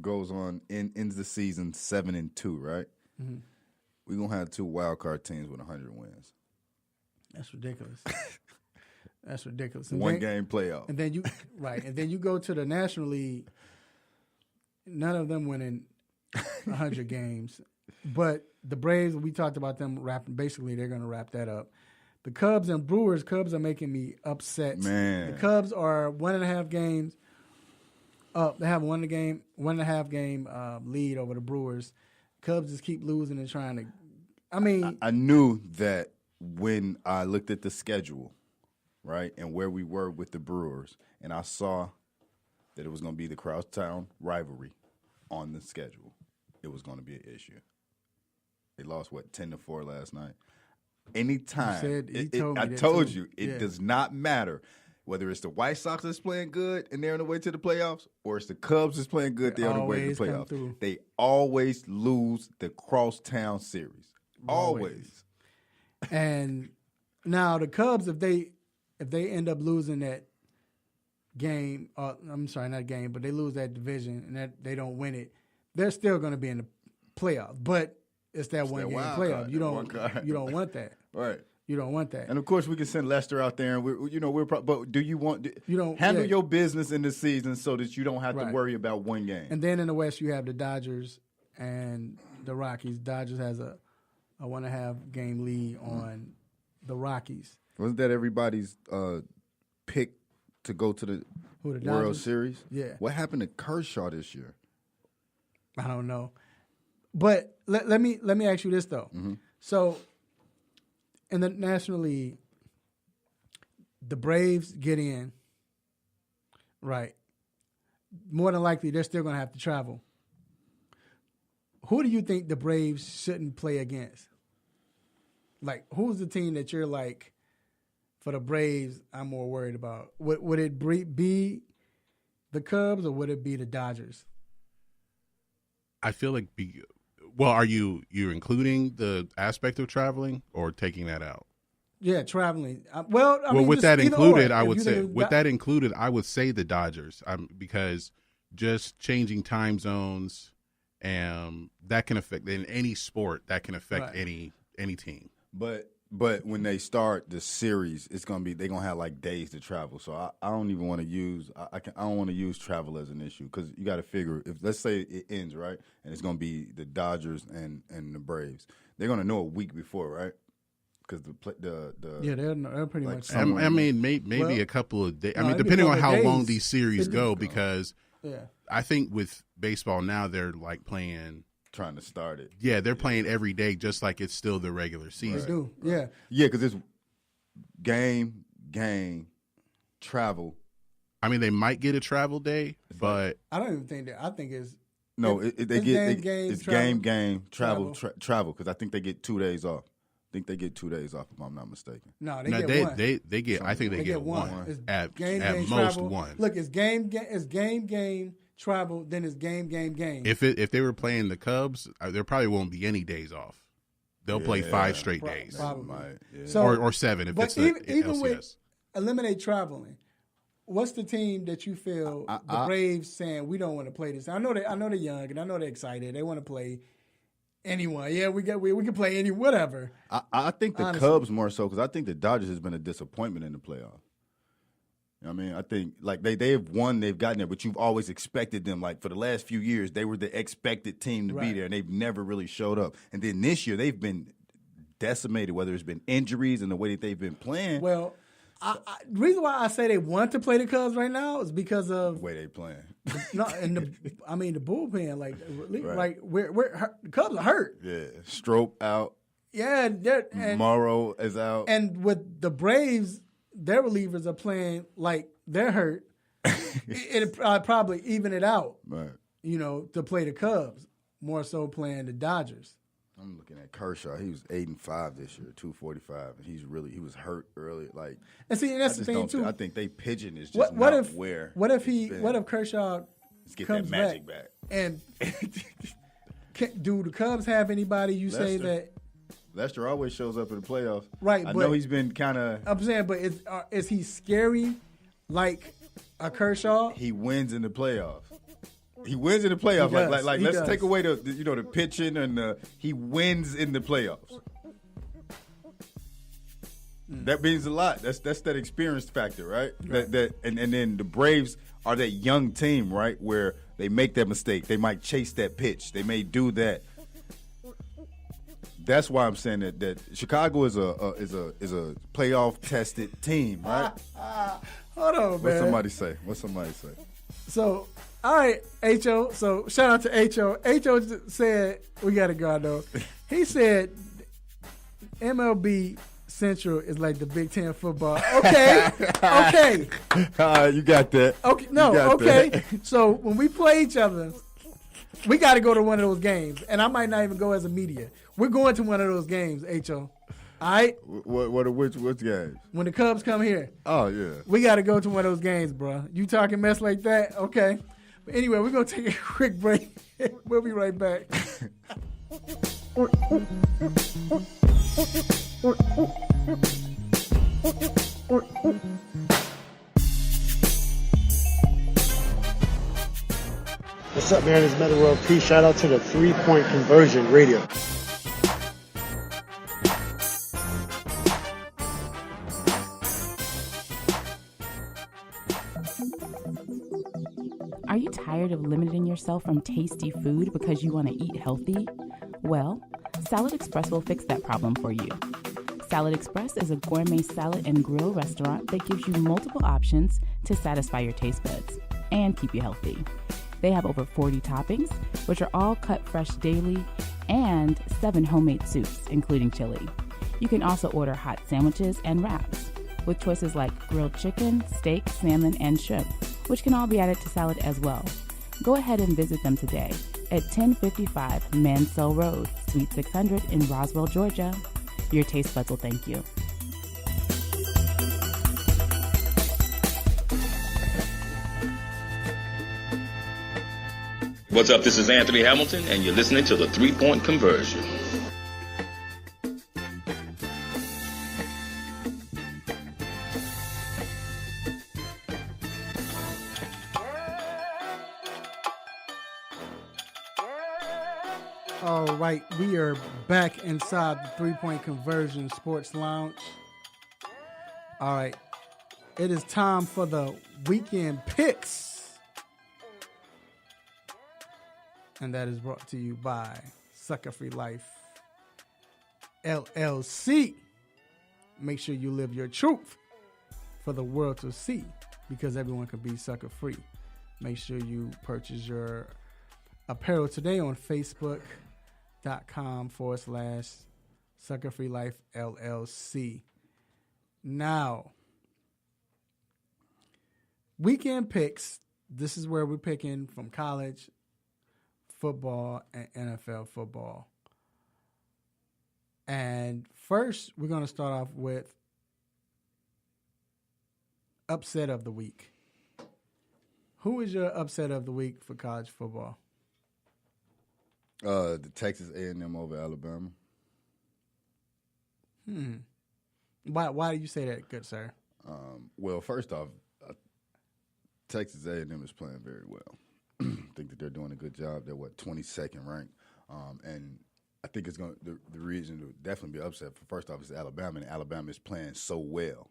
goes on ends the season 7-2, right? Mm-hmm. We're gonna have 2 wild card teams with 100 wins. That's ridiculous. That's ridiculous. One game playoff, and then you go to the National League. None of them winning 100 games, but the Braves. We talked about them wrapping. Basically, they're going to wrap that up. The Cubs and Brewers. Cubs are making me upset. Man, the Cubs are 1.5 games up. They have a 1.5 game lead over the Brewers. Cubs just keep losing and trying to. I mean, I knew that when I looked at the schedule, right, and where we were with the Brewers, and I saw that it was going to be the Crosstown rivalry on the schedule, it was going to be an issue. They lost 10-4 last night. Anytime, I told you, it does not matter whether it's the White Sox that's playing good and they're on the way to the playoffs, or it's the Cubs that's playing good, they're on the way to the playoffs. They always lose the Crosstown series. Always. And now the Cubs, if they end up losing that game, I'm sorry, not game, but they lose that division and that they don't win it, they're still going to be in the playoffs. But it's that one game playoff. You don't want that. Right. You don't want that. And of course, we can send Lester out there, and but do you want handle your business in the season so that you don't have to worry about one game? And then in the West, you have the Dodgers and the Rockies. Dodgers has a 1.5 game lead on the Rockies. Wasn't that everybody's pick to go to the World Series? Yeah. What happened to Kershaw this year? I don't know. But let me ask you this though. Mm-hmm. So in the National League, the Braves get in, right? More than likely, they're still going to have to travel. Who do you think the Braves shouldn't play against? Like, who's the team that you're like, for the Braves, I'm more worried about? Would it be the Cubs or would it be the Dodgers? I feel like well, are you're including the aspect of traveling or taking that out? Yeah, traveling. With that included, I would say the Dodgers. Because just changing time zones, that can affect in any sport. That can affect any team. But when they start the series, they're gonna have like days to travel. So I don't even want to use I don't want to use travel as an issue because you got to figure if let's say it ends right and it's gonna be the Dodgers and the Braves, they're gonna know a week before, right? Because they're pretty much. I mean, maybe a couple of days. I mean, depending on how long these series go, because I think with baseball now they're like playing. Trying to start it. Yeah, they're playing every day just like it's still the regular season. They do, yeah. Yeah, because it's game, travel. I mean, they might get a travel day, but I don't even think that. I think it's game, travel, because I think they get 2 days off. I think they get 2 days off, if I'm not mistaken. No, they get one. They get. I think they get one. At most travel. one. Look, it's game. Travel, then it's game. If they were playing the Cubs, there probably won't be any days off. They'll play 5 straight days, probably. So, or 7 if it's even LCS. with eliminate traveling, what's the team that you feel the Braves saying we don't want to play this? I know they're young and I know they're excited. They want to play anyone. Yeah, we can play any whatever. I think the Cubs more so because I think the Dodgers has been a disappointment in the playoffs. I mean, I think like they've won, they've gotten there, but you've always expected them. Like for the last few years, they were the expected team to be there, and they've never really showed up. And then this year, they've been decimated, whether it's been injuries and the way that they've been playing. Well, the reason why I say they want to play the Cubs right now is because of the way they playing. The bullpen, like the Cubs are hurt. Yeah, Strope out. Yeah, Morrow is out, and with the Braves. Their relievers are playing like they're hurt. It'll probably even it out, right? To play the Cubs more so playing the Dodgers. I'm looking at Kershaw. He was 8-5 this year, 245, and he was hurt early. Like, and see, and that's the thing too. I think they pigeon is just what if Kershaw comes that magic back and do the Cubs have anybody you say that? Lester always shows up in the playoffs. Right. I know he's been kind of. I'm saying, but is he scary like a Kershaw? He wins in the playoffs. Like let's take away the pitching and he wins in the playoffs. That means a lot. That's that experience factor, right? And then the Braves are that young team, right, where they make that mistake. They might chase that pitch. They may do that. That's why I'm saying that Chicago is a playoff tested team, right? Hold on, man. What's somebody say? So All right, H.O. So shout out to H.O. H.O. said, we got to go, though. He said MLB Central is like the Big Ten football. Okay. Okay. You got that. Okay. No, okay. That. So when we play each other, we got to go to one of those games. And I might not even go as a media. We're going to one of those games, H.O. All right? Which games? When the Cubs come here. Oh, yeah. We got to go to one of those games, bro. You talking mess like that? Okay. But anyway, we're going to take a quick break. We'll be right back. What's up, man? It's Meta World Peace. Shout out to the 3-Point Conversion Radio. Are you tired of limiting yourself from tasty food because you want to eat healthy? Well, Salad Express will fix that problem for you. Salad Express is a gourmet salad and grill restaurant that gives you multiple options to satisfy your taste buds and keep you healthy. They have over 40 toppings, which are all cut fresh daily, and 7 homemade soups, including chili. You can also order hot sandwiches and wraps, with choices like grilled chicken, steak, salmon, and shrimp, which can all be added to salad as well. Go ahead and visit them today at 1055 Mansell Road, Suite 600 in Roswell, Georgia. Your taste buds will thank you. What's up? This is Anthony Hamilton, and you're listening to the 3-Point Conversion. All right, we are back inside the 3-Point Conversion Sports Lounge. All right, it is time for the weekend picks. And that is brought to you by Sucker Free Life LLC. Make sure you live your truth for the world to see, because everyone can be sucker free. Make sure you purchase your apparel today on Facebook.com/Sucker Free Life LLC. Now, weekend picks. This is where we're picking from college football and NFL football. And first, we're going to start off with upset of the week. Who is your upset of the week for college football? The Texas A&M over Alabama. Why do you say that, good sir? Well, first off, Texas A&M is playing very well. I think that they're doing a good job. They're 22nd ranked, and I think it's going. The reason to definitely be upset for first off is Alabama, and Alabama is playing so well.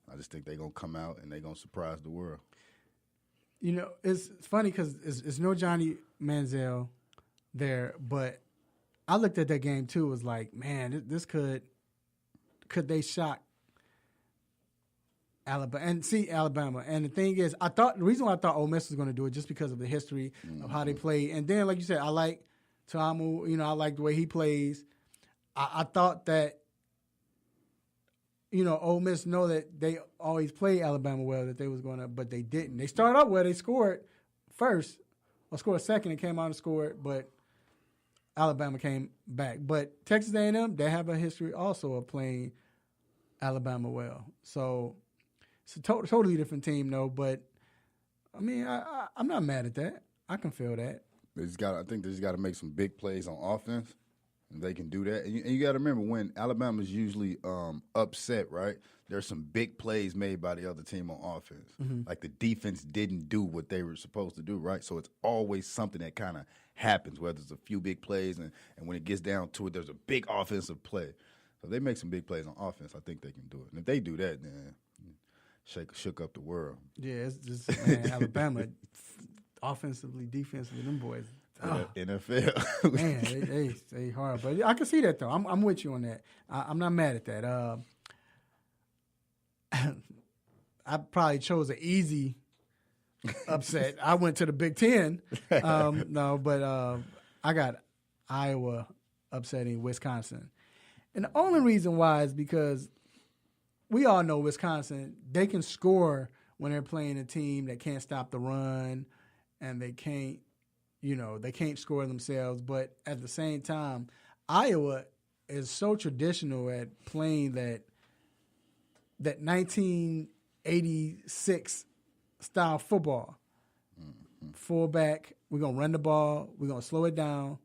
I just think they're gonna come out and they're gonna surprise the world. You know, it's funny because it's no Johnny Manziel there, but I looked at that game too. Was like, man, this could they shock Alabama and see Alabama. And the thing is, the reason why I thought Ole Miss was going to do it just because of the history of how they play. And then, like you said, I like Ta'amu. You know, I like the way he plays. I thought that, you know, Ole Miss know that they always play Alabama well, that they was going to, but they didn't. They started out well. They scored first, or scored second, and came out and scored, but Alabama came back. But Texas A&M, they have a history also of playing Alabama well. So it's a totally different team, though. But I mean, I'm not mad at that. I can feel that. I think they just got to make some big plays on offense, and they can do that. And you got to remember, when Alabama's usually upset, right? There's some big plays made by the other team on offense. Mm-hmm. Like the defense didn't do what they were supposed to do, right? So it's always something that kind of happens, whether it's a few big plays, and when it gets down to it, there's a big offensive play. So they make some big plays on offense. I think they can do it. And if they do that, then shook up the world. Yeah, it's just, man, Alabama, offensively, defensively, them boys. NFL. Man, they hard. But I can see that, though. I'm with you on that. I'm not mad at that. I probably chose an easy upset. I went to the Big Ten. No, but I got Iowa upsetting Wisconsin. And the only reason why is because we all know Wisconsin, they can score when they're playing a team that can't stop the run and they can't score themselves. But at the same time, Iowa is so traditional at playing that 1986 style football. Fullback, we're going to run the ball, we're going to slow it down.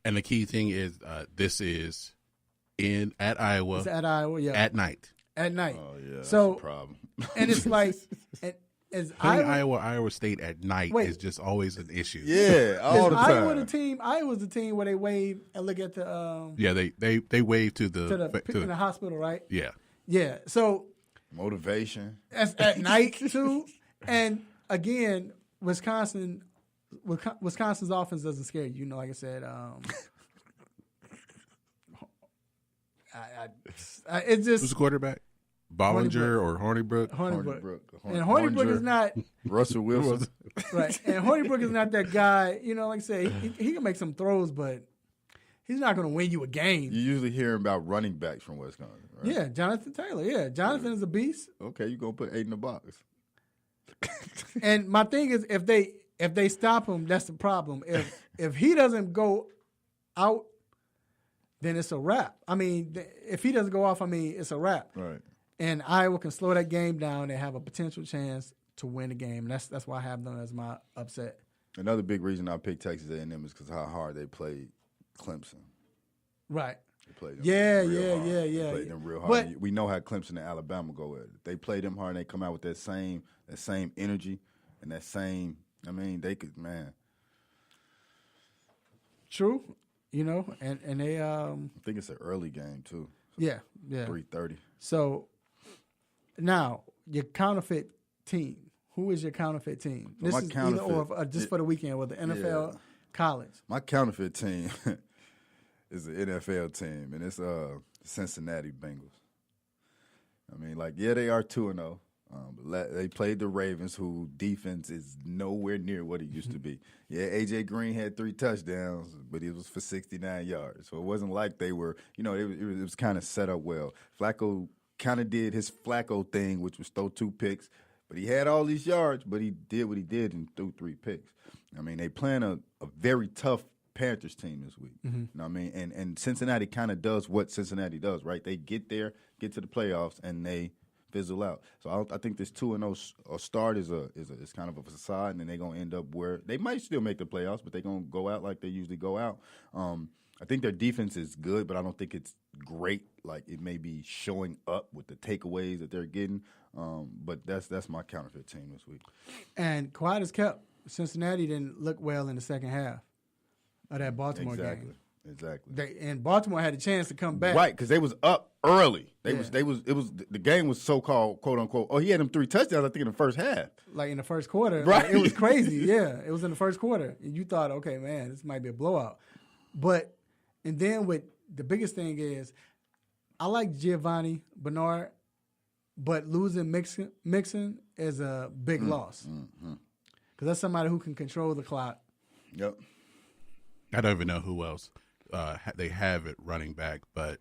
And the key thing is this is at Iowa. It's at Iowa, yeah. At night. At night. Oh, yeah, that's so, a problem. And it's like, is Iowa State at night is just always an issue. Yeah, all the time. Iowa's the team where they wave and look at the they wave to the in the hospital, right? Yeah. Yeah. So motivation. That's at night too. And again, Wisconsin's offense doesn't scare you. You know, like I said, it's just who's the quarterback? Bollinger or Hornibrook? Hornibrook. And Hornibrook is not Russell Wilson. Right. And Hornibrook is not that guy, you know, like I say, he can make some throws, but he's not going to win you a game. You usually hear about running backs from Wisconsin, right? Yeah, Jonathan Taylor. Yeah, Jonathan is a beast. Okay, you're going to put 8 in the box. And my thing is, if they stop him, that's the problem. If he doesn't go out, then it's a wrap. I mean, if he doesn't go off, it's a wrap. Right. And Iowa can slow that game down and have a potential chance to win the game. And that's why I have them as my upset. Another big reason I picked Texas A&M is because how hard they played Clemson. Right. They played them yeah. They played them real hard. But we know how Clemson and Alabama go at it. They play them hard and they come out with that same energy and that same. I mean, they could, man. True. You know, and they. I think it's an early game too. So yeah. 3:30. So now your counterfeit team. Who is your counterfeit team? This is either or just for the weekend with the NFL, college. My counterfeit team is the NFL team, and it's Cincinnati Bengals. I mean, they are 2-0. But they played the Ravens, whose defense is nowhere near what it used to be. Yeah, A.J. Green had 3 touchdowns, but it was for 69 yards. So it wasn't like they were, it was kind of set up well. Flacco kind of did his Flacco thing, which was throw 2 picks. But he had all these yards, but he did what he did and threw 3 picks. I mean, they playing a very tough Panthers team this week. Mm-hmm. You know what I mean? And Cincinnati kind of does what Cincinnati does, right? They get there, get to the playoffs, and they fizzle out. So I think this 2-0 start is kind of a facade, and then they're going to end up where they might still make the playoffs, but they're going to go out like they usually go out. I think their defense is good, but I don't think it's great. Like it may be showing up with the takeaways that they're getting. But that's my counterfeit team this week. And quiet as kept, Cincinnati didn't look well in the second half of that Baltimore game. Exactly. And Baltimore had a chance to come back. Right, because they was up early. The game was so-called, quote unquote, he had them 3 touchdowns, I think, in the first half. Like in the first quarter. Right. Like, it was crazy. Yeah. It was in the first quarter. And you thought, okay, man, this might be a blowout. And then with the biggest thing is, I like Giovanni Bernard, but losing Mixon is a big loss. Because that's somebody who can control the clock. Yep. I don't even know who else they have at running back, but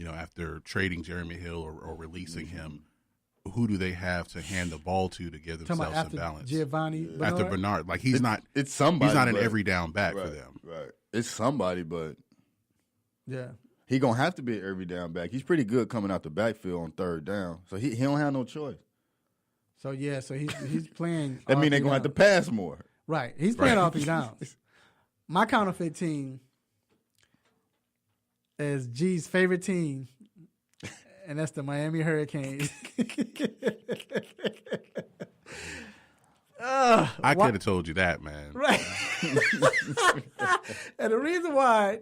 after trading Jeremy Hill or releasing him, who do they have to hand the ball to give themselves some balance? Giovanni Bernard? After Bernard, like he's not. It's somebody. He's not an every down back right, for them. Right. It's somebody, but yeah, he gonna have to be an every down back. He's pretty good coming out the backfield on 3rd down, so he don't have no choice. So he's playing. That means they're gonna have to pass more. Right. He's playing all 3 downs. My counterfeit team is G's favorite team, and that's the Miami Hurricanes. I could have told you that, man. Right. And the reason why.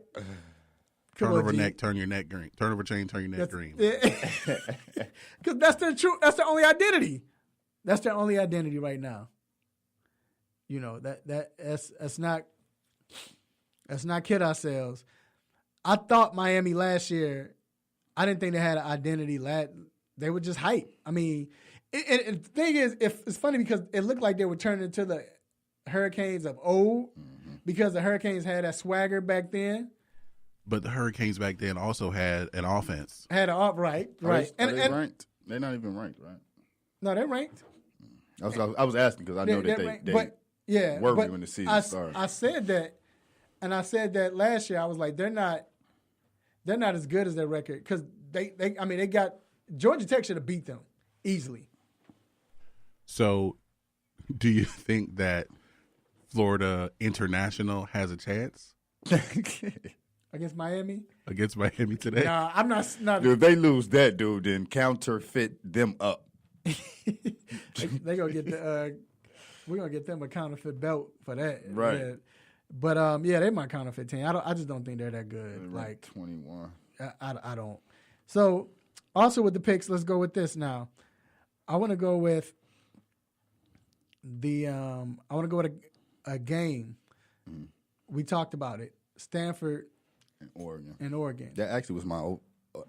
Turn over neck, turn your neck green. Turn over chain, turn your neck green. Because that's their true. That's their only identity. That's their only identity right now. That's not. Let's not kid ourselves. I thought Miami last year, I didn't think they had an identity. They were just hype. I mean, And the thing is, it's funny because it looked like they were turning into the Hurricanes of old because the Hurricanes had that swagger back then. But the Hurricanes back then also had an offense. Right. Are they ranked? They're not even ranked, right? No, they're ranked. I was asking because I know that they were when the season started. I said that, and I said that last year. I was like, they're not as good as their record because they got Georgia Tech should have beat them easily. So, do you think that Florida International has a chance against Miami? Against Miami today? Nah, I'm not. Dude, if they lose that, dude, then counterfeit them up. they gonna get we're gonna get them a counterfeit belt for that, right? Yeah. But they're my counterfeit team. I just don't think they're that good. Like 21. I don't. So also with the picks, let's go with this now. I want to go with a game. We talked about it. Stanford and Oregon. That actually was my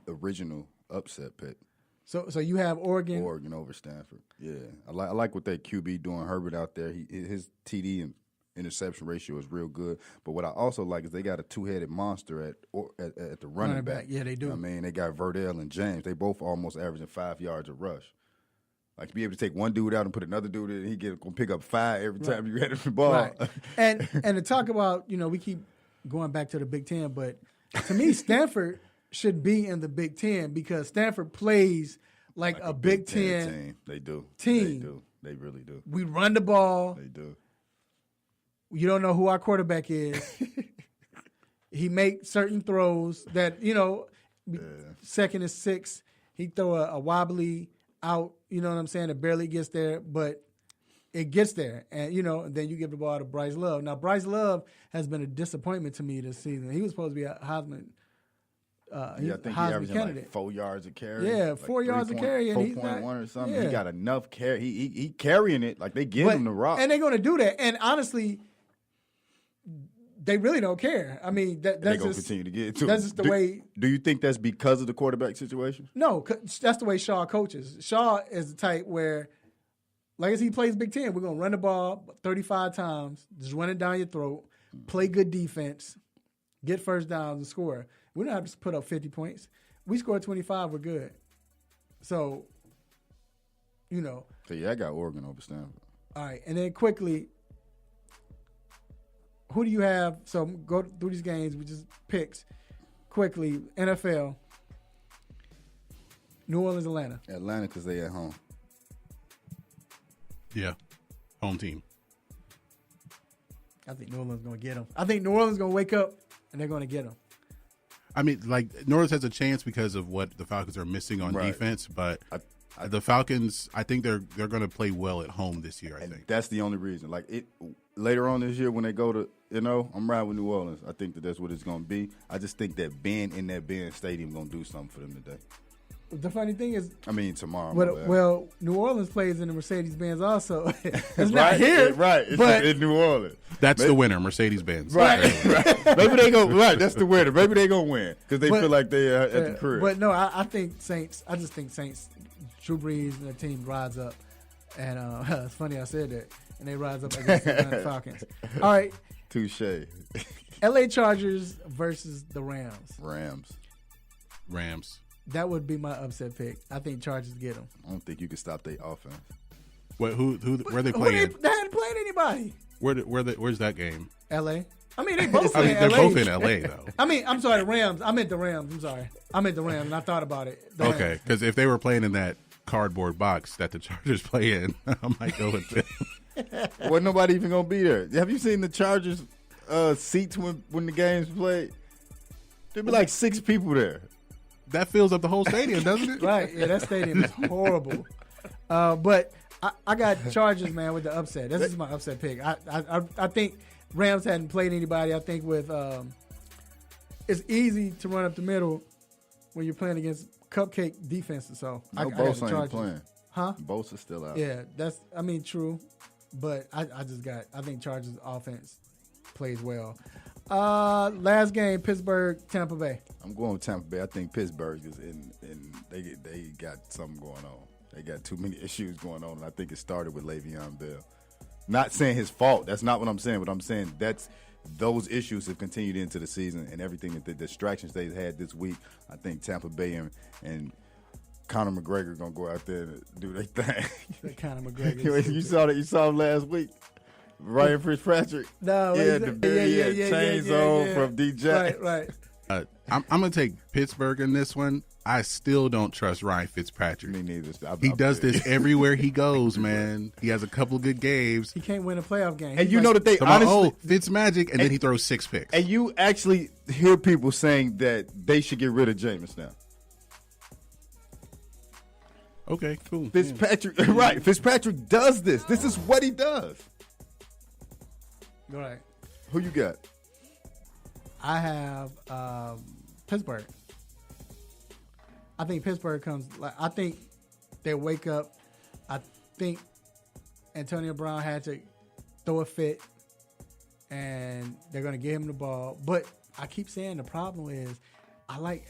original upset pick. So you have Oregon over Stanford. Yeah, I like what that QB doing. Herbert out there. His TD and interception ratio is real good. But what I also like is they got a two-headed monster at the running back. Yeah, they do. I mean, they got Verdell and James. They both almost averaging 5 yards a rush. Like to be able to take one dude out and put another dude in, he gonna pick up 5 every time you had the ball. Right. And to talk about, we keep going back to the Big Ten, but to me, Stanford should be in the Big Ten because Stanford plays like a Big Ten team. They do. Team. They do. They really do. We run the ball. They do. You don't know who our quarterback is. He makes certain throws that, second and 6, he throw a wobbly out, you know what I'm saying? It barely gets there, but it gets there. And, then you give the ball to Bryce Love. Now, Bryce Love has been a disappointment to me this season. He was supposed to be a Heisman I think he averaging candidate. like 4 yards a carry. Yeah, like 4 yards a carry. 4.1 or something. Yeah. He got enough carry. He carrying it. Like they give him the rock. And they're going to do that. And honestly, they really don't care. I mean, that's they're going to continue to get it to That's him. just the way. Do you think that's because of the quarterback situation? No, that's the way Shaw coaches. Shaw is the type where, like as he plays Big Ten, we're going to run the ball 35 times, just run it down your throat, play good defense, get first downs and score. We don't have to put up 50 points. We score 25, we're good. So, So, yeah, I got Oregon over Stanford. All right, and then quickly, who do you have? So go through these games, we just picks quickly. NFL, New Orleans, Atlanta. Atlanta because they at home. Yeah, home team. I think New Orleans is going to get them. I think New Orleans is going to wake up, and they're going to get them. I mean, like, New Orleans has a chance because of what the Falcons are missing on defense, but the Falcons, I think they're going to play well at home this year, I think. That's the only reason. Like, later on this year when they go to, I'm riding with New Orleans. I think that's what it's going to be. I just think that being in that Benz Stadium is going to do something for them today. The funny thing is, tomorrow. Well, New Orleans plays in the Mercedes-Benz also. It's not here, right? It's in New Orleans. That's the winner, Mercedes-Benz. Right. Maybe they go. Right, that's the winner. Maybe they gonna win because they feel like they are at the crib. But no, I think Saints. I just think Saints. Drew Brees and the team rides up, and it's funny I said that, and they rise up against the Atlanta Falcons. All right, touche. L.A. Chargers versus the Rams. Rams. That would be my upset pick. I think Chargers get them. I don't think you can stop their offense. Wait, where are they playing? They hadn't played anybody. Where's that game? L.A. I mean, they both. They're both in L.A. though. I mean, I'm sorry, the Rams. I meant the Rams. I'm sorry, I meant the Rams, and I thought about it. Okay, because if they were playing in that cardboard box that the Chargers play in, I might go with them. Well, nobody even gonna be there. Have you seen the Chargers seats when the game's played? There'd be like 6 people there. That fills up the whole stadium, doesn't it? Right. Yeah, that stadium is horrible. But I got Chargers, man, with the upset. This is my upset pick. I think Rams hadn't played anybody. I think with it's easy to run up the middle when you're playing against cupcake defenses. So I got the Chargers. Ain't playing. Huh? Bosa's still out. Yeah, true. But I think Chargers offense plays well. Last game, Pittsburgh, Tampa Bay. I'm going with Tampa Bay. I think Pittsburgh is in they got something going on. They got too many issues going on, and I think it started with Le'Veon Bell. Not saying his fault. That's not what I'm saying. But I'm saying those issues have continued into the season, and everything that the distractions they've had this week. I think Tampa Bay and Conor McGregor gonna go out there and do their thing. Conor McGregor. You saw that. You saw him last week. Ryan Fitzpatrick. No, chains on from DJ. Right. I'm gonna take Pittsburgh in this one. I still don't trust Ryan Fitzpatrick. Me neither. He does this everywhere he goes, man. He has a couple of good games. He can't win a playoff game. And know that they honestly Fitzmagic, and then he throws 6 picks. And you actually hear people saying that they should get rid of Jameis now. Okay, cool. Fitzpatrick, right? Fitzpatrick does this. This is what he does. Right. Who you got? I have Pittsburgh. I think Pittsburgh I think they wake up. I think Antonio Brown had to throw a fit, and they're going to give him the ball. But I keep saying the problem is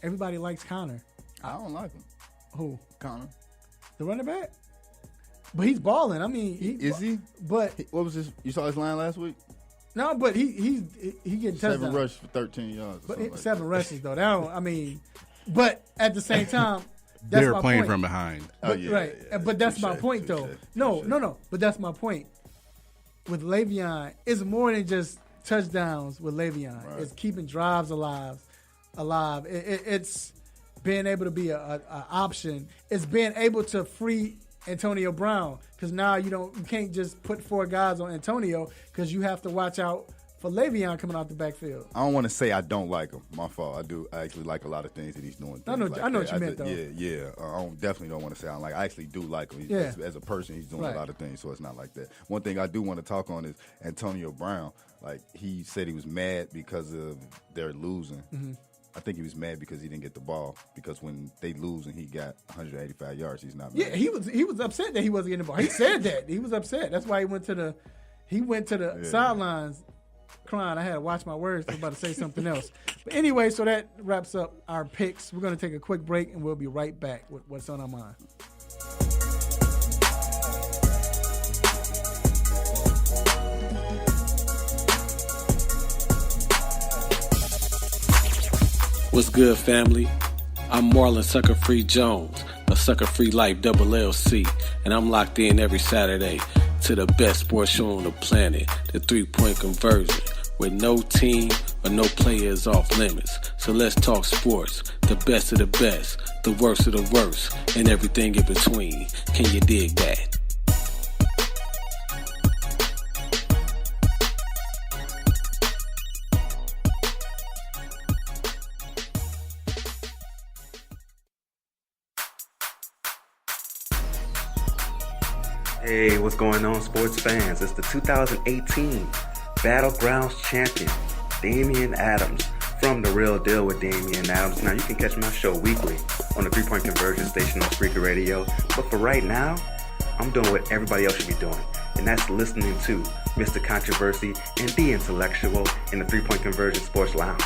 everybody likes Connor. I don't like him. Who? Connor. The running back? But he's balling. I mean, is he? But what was this? You saw his line last week? No, but he getting touchdowns. 7 rushes for 13 yards. But 7 rushes though. But at the same time, they're playing from behind. But that's my point though. No. But that's my point. With Le'Veon, it's more than just touchdowns with Le'Veon. Right. It's keeping drives alive. It's being able to be a option. It's being able to free Antonio Brown, because now you can't just put 4 guys on Antonio, because you have to watch out for Le'Veon coming out the backfield. I don't want to say I don't like him. My fault. I actually like a lot of things that he's doing. I know what you meant though. Yeah. I definitely don't want to say I don't like. I actually do like him. As a person, he's doing a lot of things, so it's not like that. One thing I do want to talk on is Antonio Brown. Like, he said he was mad because of their losing. Mm-hmm. I think he was mad because he didn't get the ball, because when they lose and he got 185 yards, he's not mad. Yeah, he was upset that he wasn't getting the ball. He said that. He was upset. That's why he went to the sidelines crying. I had to watch my words. I was about to say something else. But anyway, so that wraps up our picks. We're going to take a quick break, and we'll be right back with what's on our mind. What's good, family? I'm Marlon Sucker Free Jones of Sucker Free Life LLC, and I'm locked in every Saturday to the best sports show on the planet, the 3-point conversion, where no team or no player is off limits. So let's talk sports, the best of the best, the worst of the worst, and everything in between. Can you dig that? Hey, what's going on, sports fans? It's the 2018 Battlegrounds champion, Damian Adams, from The Real Deal with Damian Adams. Now, you can catch my show weekly on the 3-point conversion station on Spreaker Radio. But for right now, I'm doing what everybody else should be doing, and that's listening to Mr. Controversy and The Intellectual in the 3-point conversion sports lounge.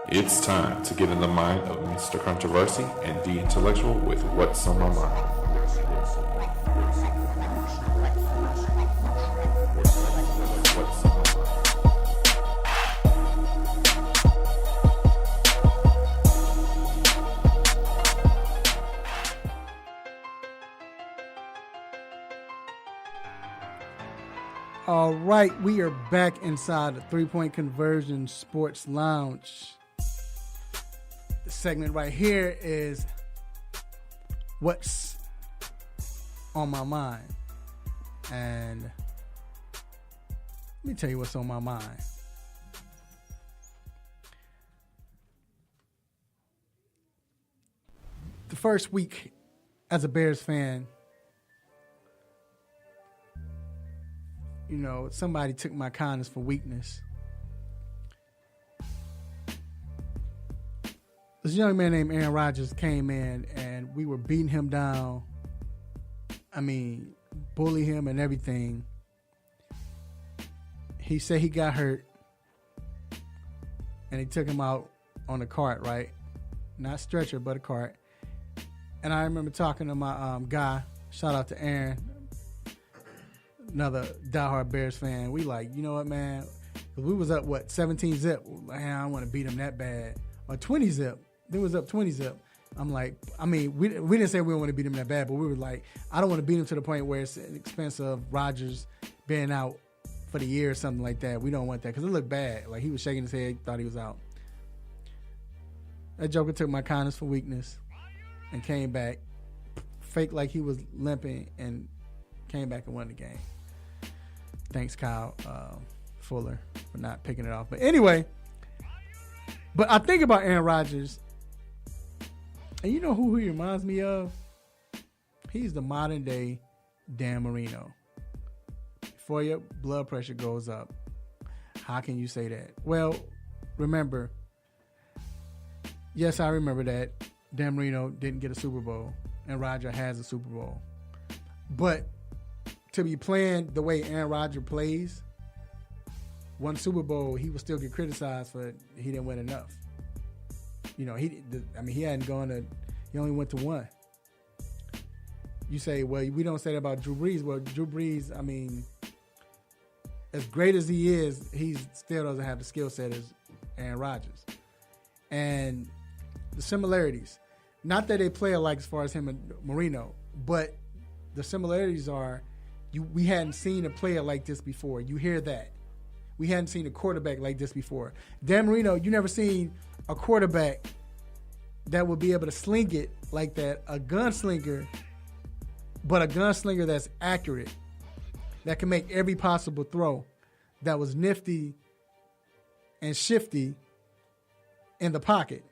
It's time to get in the mind of Mr. Controversy and The Intellectual with What's on My Mind. All right, we are back inside the 3-point conversion sports lounge. The segment right here is what's on my mind. And let me tell you what's on my mind. The first week as a Bears fan, somebody took my kindness for weakness. This young man named Aaron Rodgers came in, and we were beating him down. I mean, bully him and everything. he said he got hurt, and he took him out on a cart, right? Not stretcher, but a cart. And I remember talking to my guy. Shout out to Aaron, another diehard Bears fan. We like, you know what, man? We was up 17 zip. Man, I don't want to beat him that bad. Or 20 zip. They was up 20 zip. I'm like, I mean, we didn't say we don't want to beat him that bad, but we were like, I don't want to beat him to the point where it's at the expense of Rodgers being out for the year or something like that. We don't want that because it looked bad. Like he was shaking his head, thought he was out. That joker took my kindness for weakness and came back, faked like he was limping, and came back and won the game. Thanks, Kyle Fuller, for not picking it off. But anyway, but I think about Aaron Rodgers, and you know who he reminds me of? He's the modern day Dan Marino. Before your blood pressure goes up, how can you say that? Well, remember, yes, I remember that Dan Marino didn't get a Super Bowl, and Rodgers has a Super Bowl. But to be playing the way Aaron Rodgers plays, one Super Bowl, he would still get criticized for he didn't win enough. You know, he only went to one. You say, well, we don't say that about Drew Brees. Well, Drew Brees, I mean, as great as he is, he still doesn't have the skill set as Aaron Rodgers. And the similarities, not that they play alike as far as him and Marino, but the similarities are we hadn't seen a player like this before. You hear that. We hadn't seen a quarterback like this before. Dan Marino, you never seen a quarterback that would be able to sling it like that, a gunslinger, but a gunslinger that's accurate, that can make every possible throw, that was nifty and shifty in the pocket.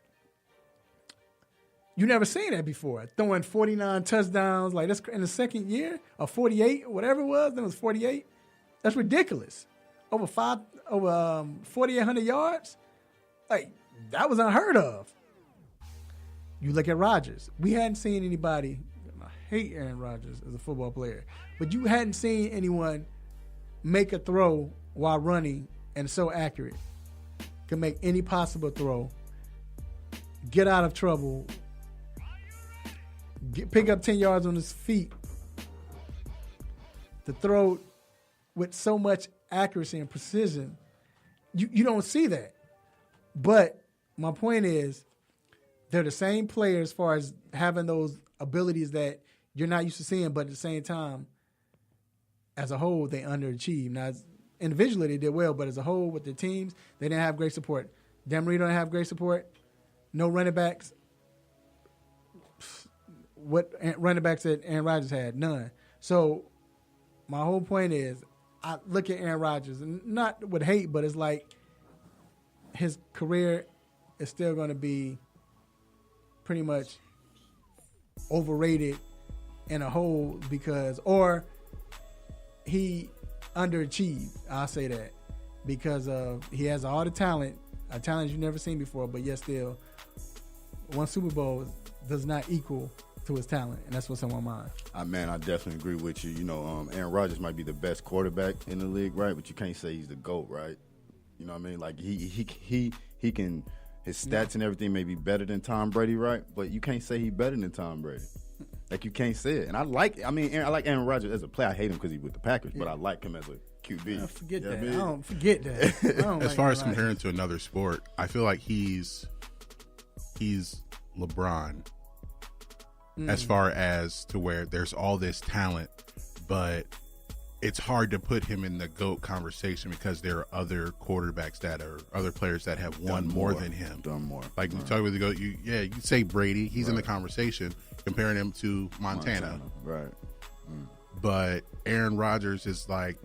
You never seen that before. Throwing 49 touchdowns, like that's in the second year, or 48, whatever it was, that was 48. That's ridiculous. Over 4,800 yards? Like, that was unheard of. You look at Rodgers. We hadn't seen anybody, I hate Aaron Rodgers as a football player, but you hadn't seen anyone make a throw while running and so accurate. Can make any possible throw, get out of trouble, pick up 10 yards on his feet, to throw with so much accuracy and precision. You don't see that. But my point is, they're the same players as far as having those abilities that you're not used to seeing, but at the same time, as a whole, they underachieved. Now, individually, they did well, but as a whole, with their teams, they didn't have great support. Dan Marino didn't have great support. No running backs. What running backs that Aaron Rodgers had? None. So my whole point is, I look at Aaron Rodgers, and not with hate, but it's like his career is still going to be pretty much overrated in a whole or he underachieved. I'll say that because he has all the talent, a talent you've never seen before, but yet still one Super Bowl does not equal to his talent, and that's what's on my mind. Man, I definitely agree with you. You know, Aaron Rodgers might be the best quarterback in the league, right? But you can't say he's the GOAT, right? You know what I mean? Like he can, his stats and everything may be better than Tom Brady, right? But you can't say he's better than Tom Brady. Like, you can't say it. And I like Aaron Rodgers as a player. I hate him because he's with the Packers, but I like him as a QB. I forget that. I don't forget that. As far as comparing to another sport, I feel like he's LeBron. As far as to where there's all this talent, but it's hard to put him in the GOAT conversation because there are other quarterbacks other players that have won more than him. Done more. Like, you talk about the GOAT, you say Brady, he's in the conversation, comparing him to Montana. Right. But Aaron Rodgers is like,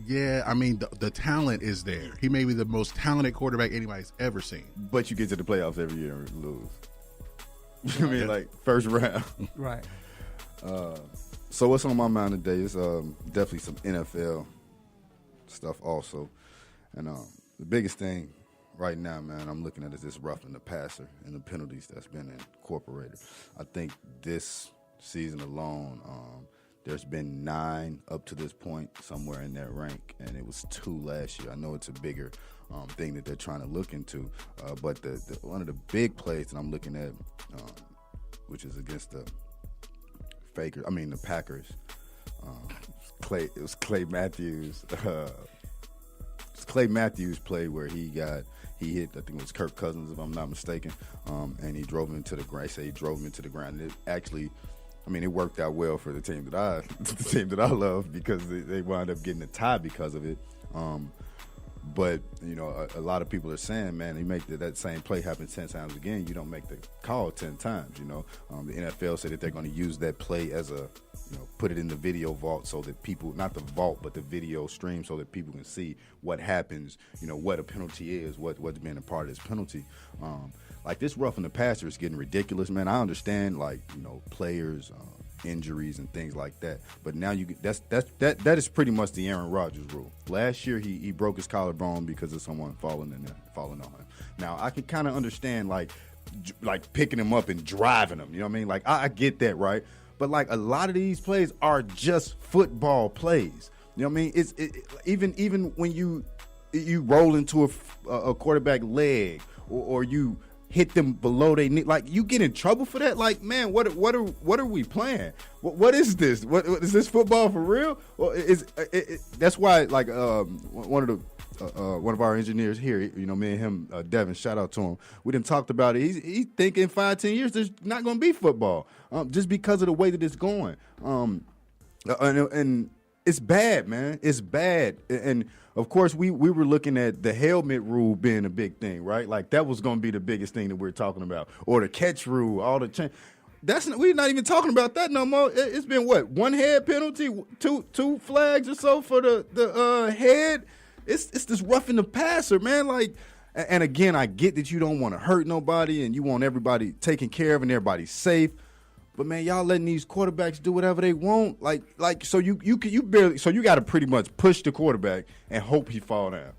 yeah, I mean, the talent is there. He may be the most talented quarterback anybody's ever seen. But you get to the playoffs every year and lose. You know what I mean? Like, first round. Right. So what's on my mind today is definitely some NFL stuff also. And the biggest thing right now, man, I'm looking at is this roughing the passer and the penalties that's been incorporated. I think this season alone, There's been 9 up to this point, somewhere in that rank, and it was 2 last year. I know it's a bigger thing that they're trying to look into, but one of the big plays that I'm looking at, which is against the Packers. It was Clay Matthews. Clay Matthews play where he hit, I think it was Kirk Cousins, if I'm not mistaken, and he drove him into the ground. I say he drove him into the ground. And it actually, it worked out well for the team that I love, because they wound up getting a tie because of it. But a lot of people are saying, man, you make that same play happen 10 times again, you don't make the call 10 times. The NFL said that they're going to use that play as put it in the video vault, so that people, not the vault, but the video stream, so that people can see what happens, what a penalty is, what's being a part of this penalty. Like this roughing the passer is getting ridiculous, man. I understand, players, injuries and things like that, but now that is pretty much the Aaron Rodgers rule. Last year he broke his collarbone because of someone falling on him. Now I can kind of understand like picking him up and driving him. You know what I mean? Like I get that, right? But a lot of these plays are just football plays. You know what I mean? It's even when you roll into a quarterback leg or you hit them below their knee, you get in trouble for that. Man, what are we playing? What is this? What is this, football for real? Well, that's why one of our engineers here, me and him, Devin, shout out to him. We done talked about it. He's thinking 5-10 years there's not going to be football, just because of the way that it's going. And it's bad, man. It's bad. And of course, we were looking at the helmet rule being a big thing, right? That was going to be the biggest thing that we're talking about, or the catch rule, all the change. We're not even talking about that no more. It's been what, 1 head penalty, two flags or so for the head. It's this roughing the passer, man. And again, I get that you don't want to hurt nobody and you want everybody taken care of and everybody safe. But man, y'all letting these quarterbacks do whatever they want. So you got to pretty much push the quarterback and hope he fall down,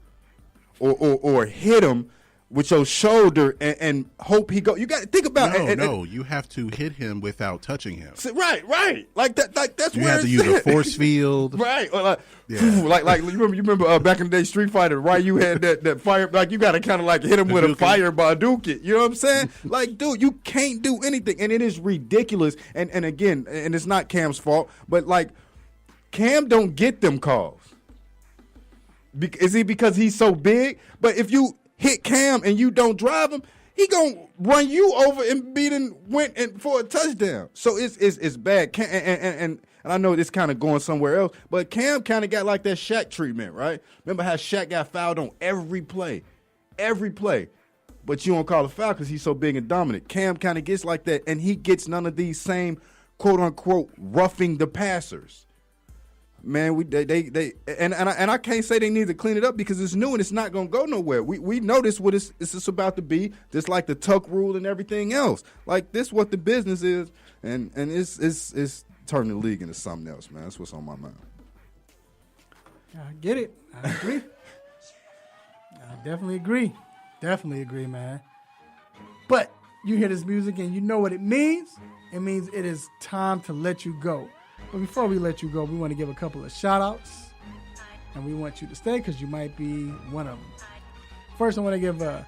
or hit him with your shoulder and hope he go. You got to think about it. No, you have to hit him without touching him. Right. That's you where have to use a force field. Right. You remember back in the day, Street Fighter, right? You had that fire, you got to kind of hit him with a fire Hadouken. You know what I'm saying? Dude, you can't do anything, and it is ridiculous. And again, and it's not Cam's fault, but Cam don't get them calls. Is he because he's so big? But if you hit Cam and you don't drive him, he gonna run you over and went for a touchdown. So it's bad. And I know it's kind of going somewhere else, but Cam kind of got that Shaq treatment, right? Remember how Shaq got fouled on every play, but you don't call a foul because he's so big and dominant. Cam kind of gets like that, and he gets none of these same quote unquote roughing the passers. Man, I can't say they need to clean it up because it's new and it's not going to go nowhere. We know this what it's about to be, just like the tuck rule and everything else. This what the business is, and it's turning the league into something else, man. That's what's on my mind. I get it. I agree. I definitely agree. Definitely agree, man. But you hear this music and you know what it means. It means it is time to let you go. But before we let you go, we want to give a couple of shout-outs, and we want you to stay because you might be one of them. First, I want to give a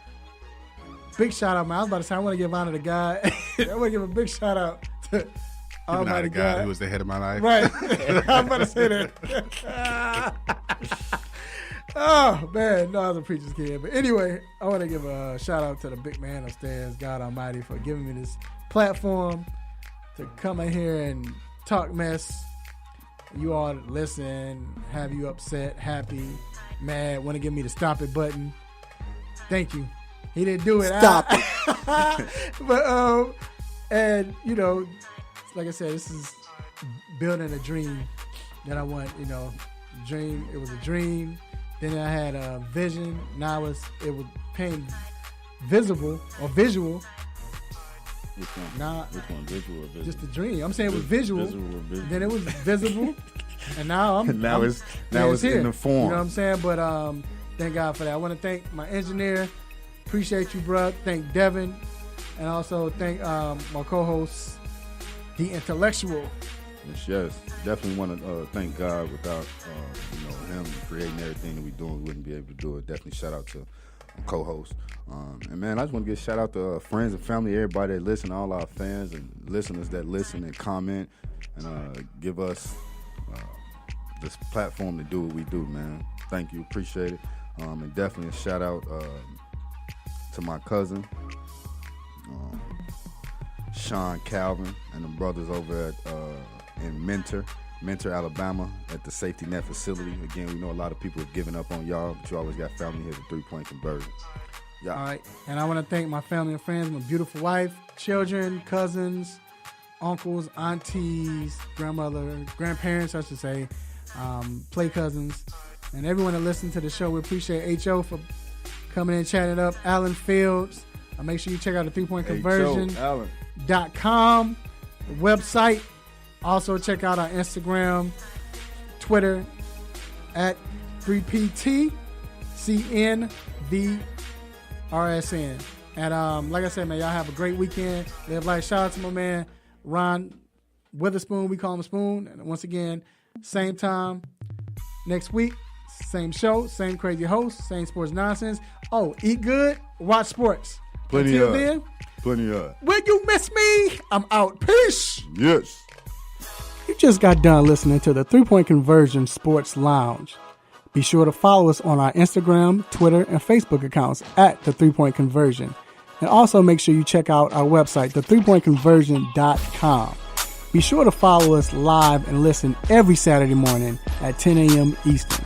big shout-out, man. I was about to say I want to give honor to God. I want to give a big shout-out to Almighty God, who was the head of my life. Right. I was about to say that. Oh, man. No, I was a preacher's kid. But anyway, I want to give a shout-out to the big man upstairs, God Almighty, for giving me this platform to come in here and talk mess. You all listen, have you upset, happy, mad, want to give me the stop it button. Thank you. He didn't do it. Stop it. But and like I said, this is building a dream that I want. Dream. It was a dream. Then I had a vision. Now it was pain visible or visual. Which one? Which one? Visual or visible? Just a dream. I'm saying it was visual. Then it was visible, and now it's here. in the form. You know what I'm saying? But thank God for that. I want to thank my engineer. Appreciate you, bro. Thank Devin, and also thank my co-host, the intellectual, Yes. Definitely want to thank God. Without him creating everything that we doing, we wouldn't be able to do it. Definitely shout out to my co-host. And man, I just want to give a shout out to friends and family, everybody that listen, all our fans and listeners that listen and comment and give us this platform to do what we do, man. Thank you, appreciate it. And definitely a shout out to my cousin, Sean Calvin, and the brothers over at in Mentor, Alabama, at the Safety Net facility. Again, we know a lot of people have given up on y'all, but you always got family here for 3-point conversion. Yeah. All right, and I want to thank my family and friends, my beautiful wife, children, cousins, uncles, aunties, grandparents, I should say, play cousins, and everyone that listened to the show. We appreciate HO for coming in and chatting it up. Alan Fields. Make sure you check out the 3pointconversion.com website. Also check out our Instagram, Twitter at 3PTCNVRSN. And like I said, man, y'all have a great weekend. Live life. Shout out to my man Ron Witherspoon. We call him Spoon. And once again, same time next week, same show, same crazy host, same sports nonsense. Oh, eat good, watch sports. Until then, plenty of. Will you miss me? I'm out. Peace. Yes. You just got done listening to the 3-Point Conversion Sports Lounge. Be sure to follow us on our Instagram, Twitter, and Facebook accounts at the 3-Point Conversion. And also make sure you check out our website, the3pointconversion.com. Be sure to follow us live and listen every Saturday morning at 10 a.m. Eastern.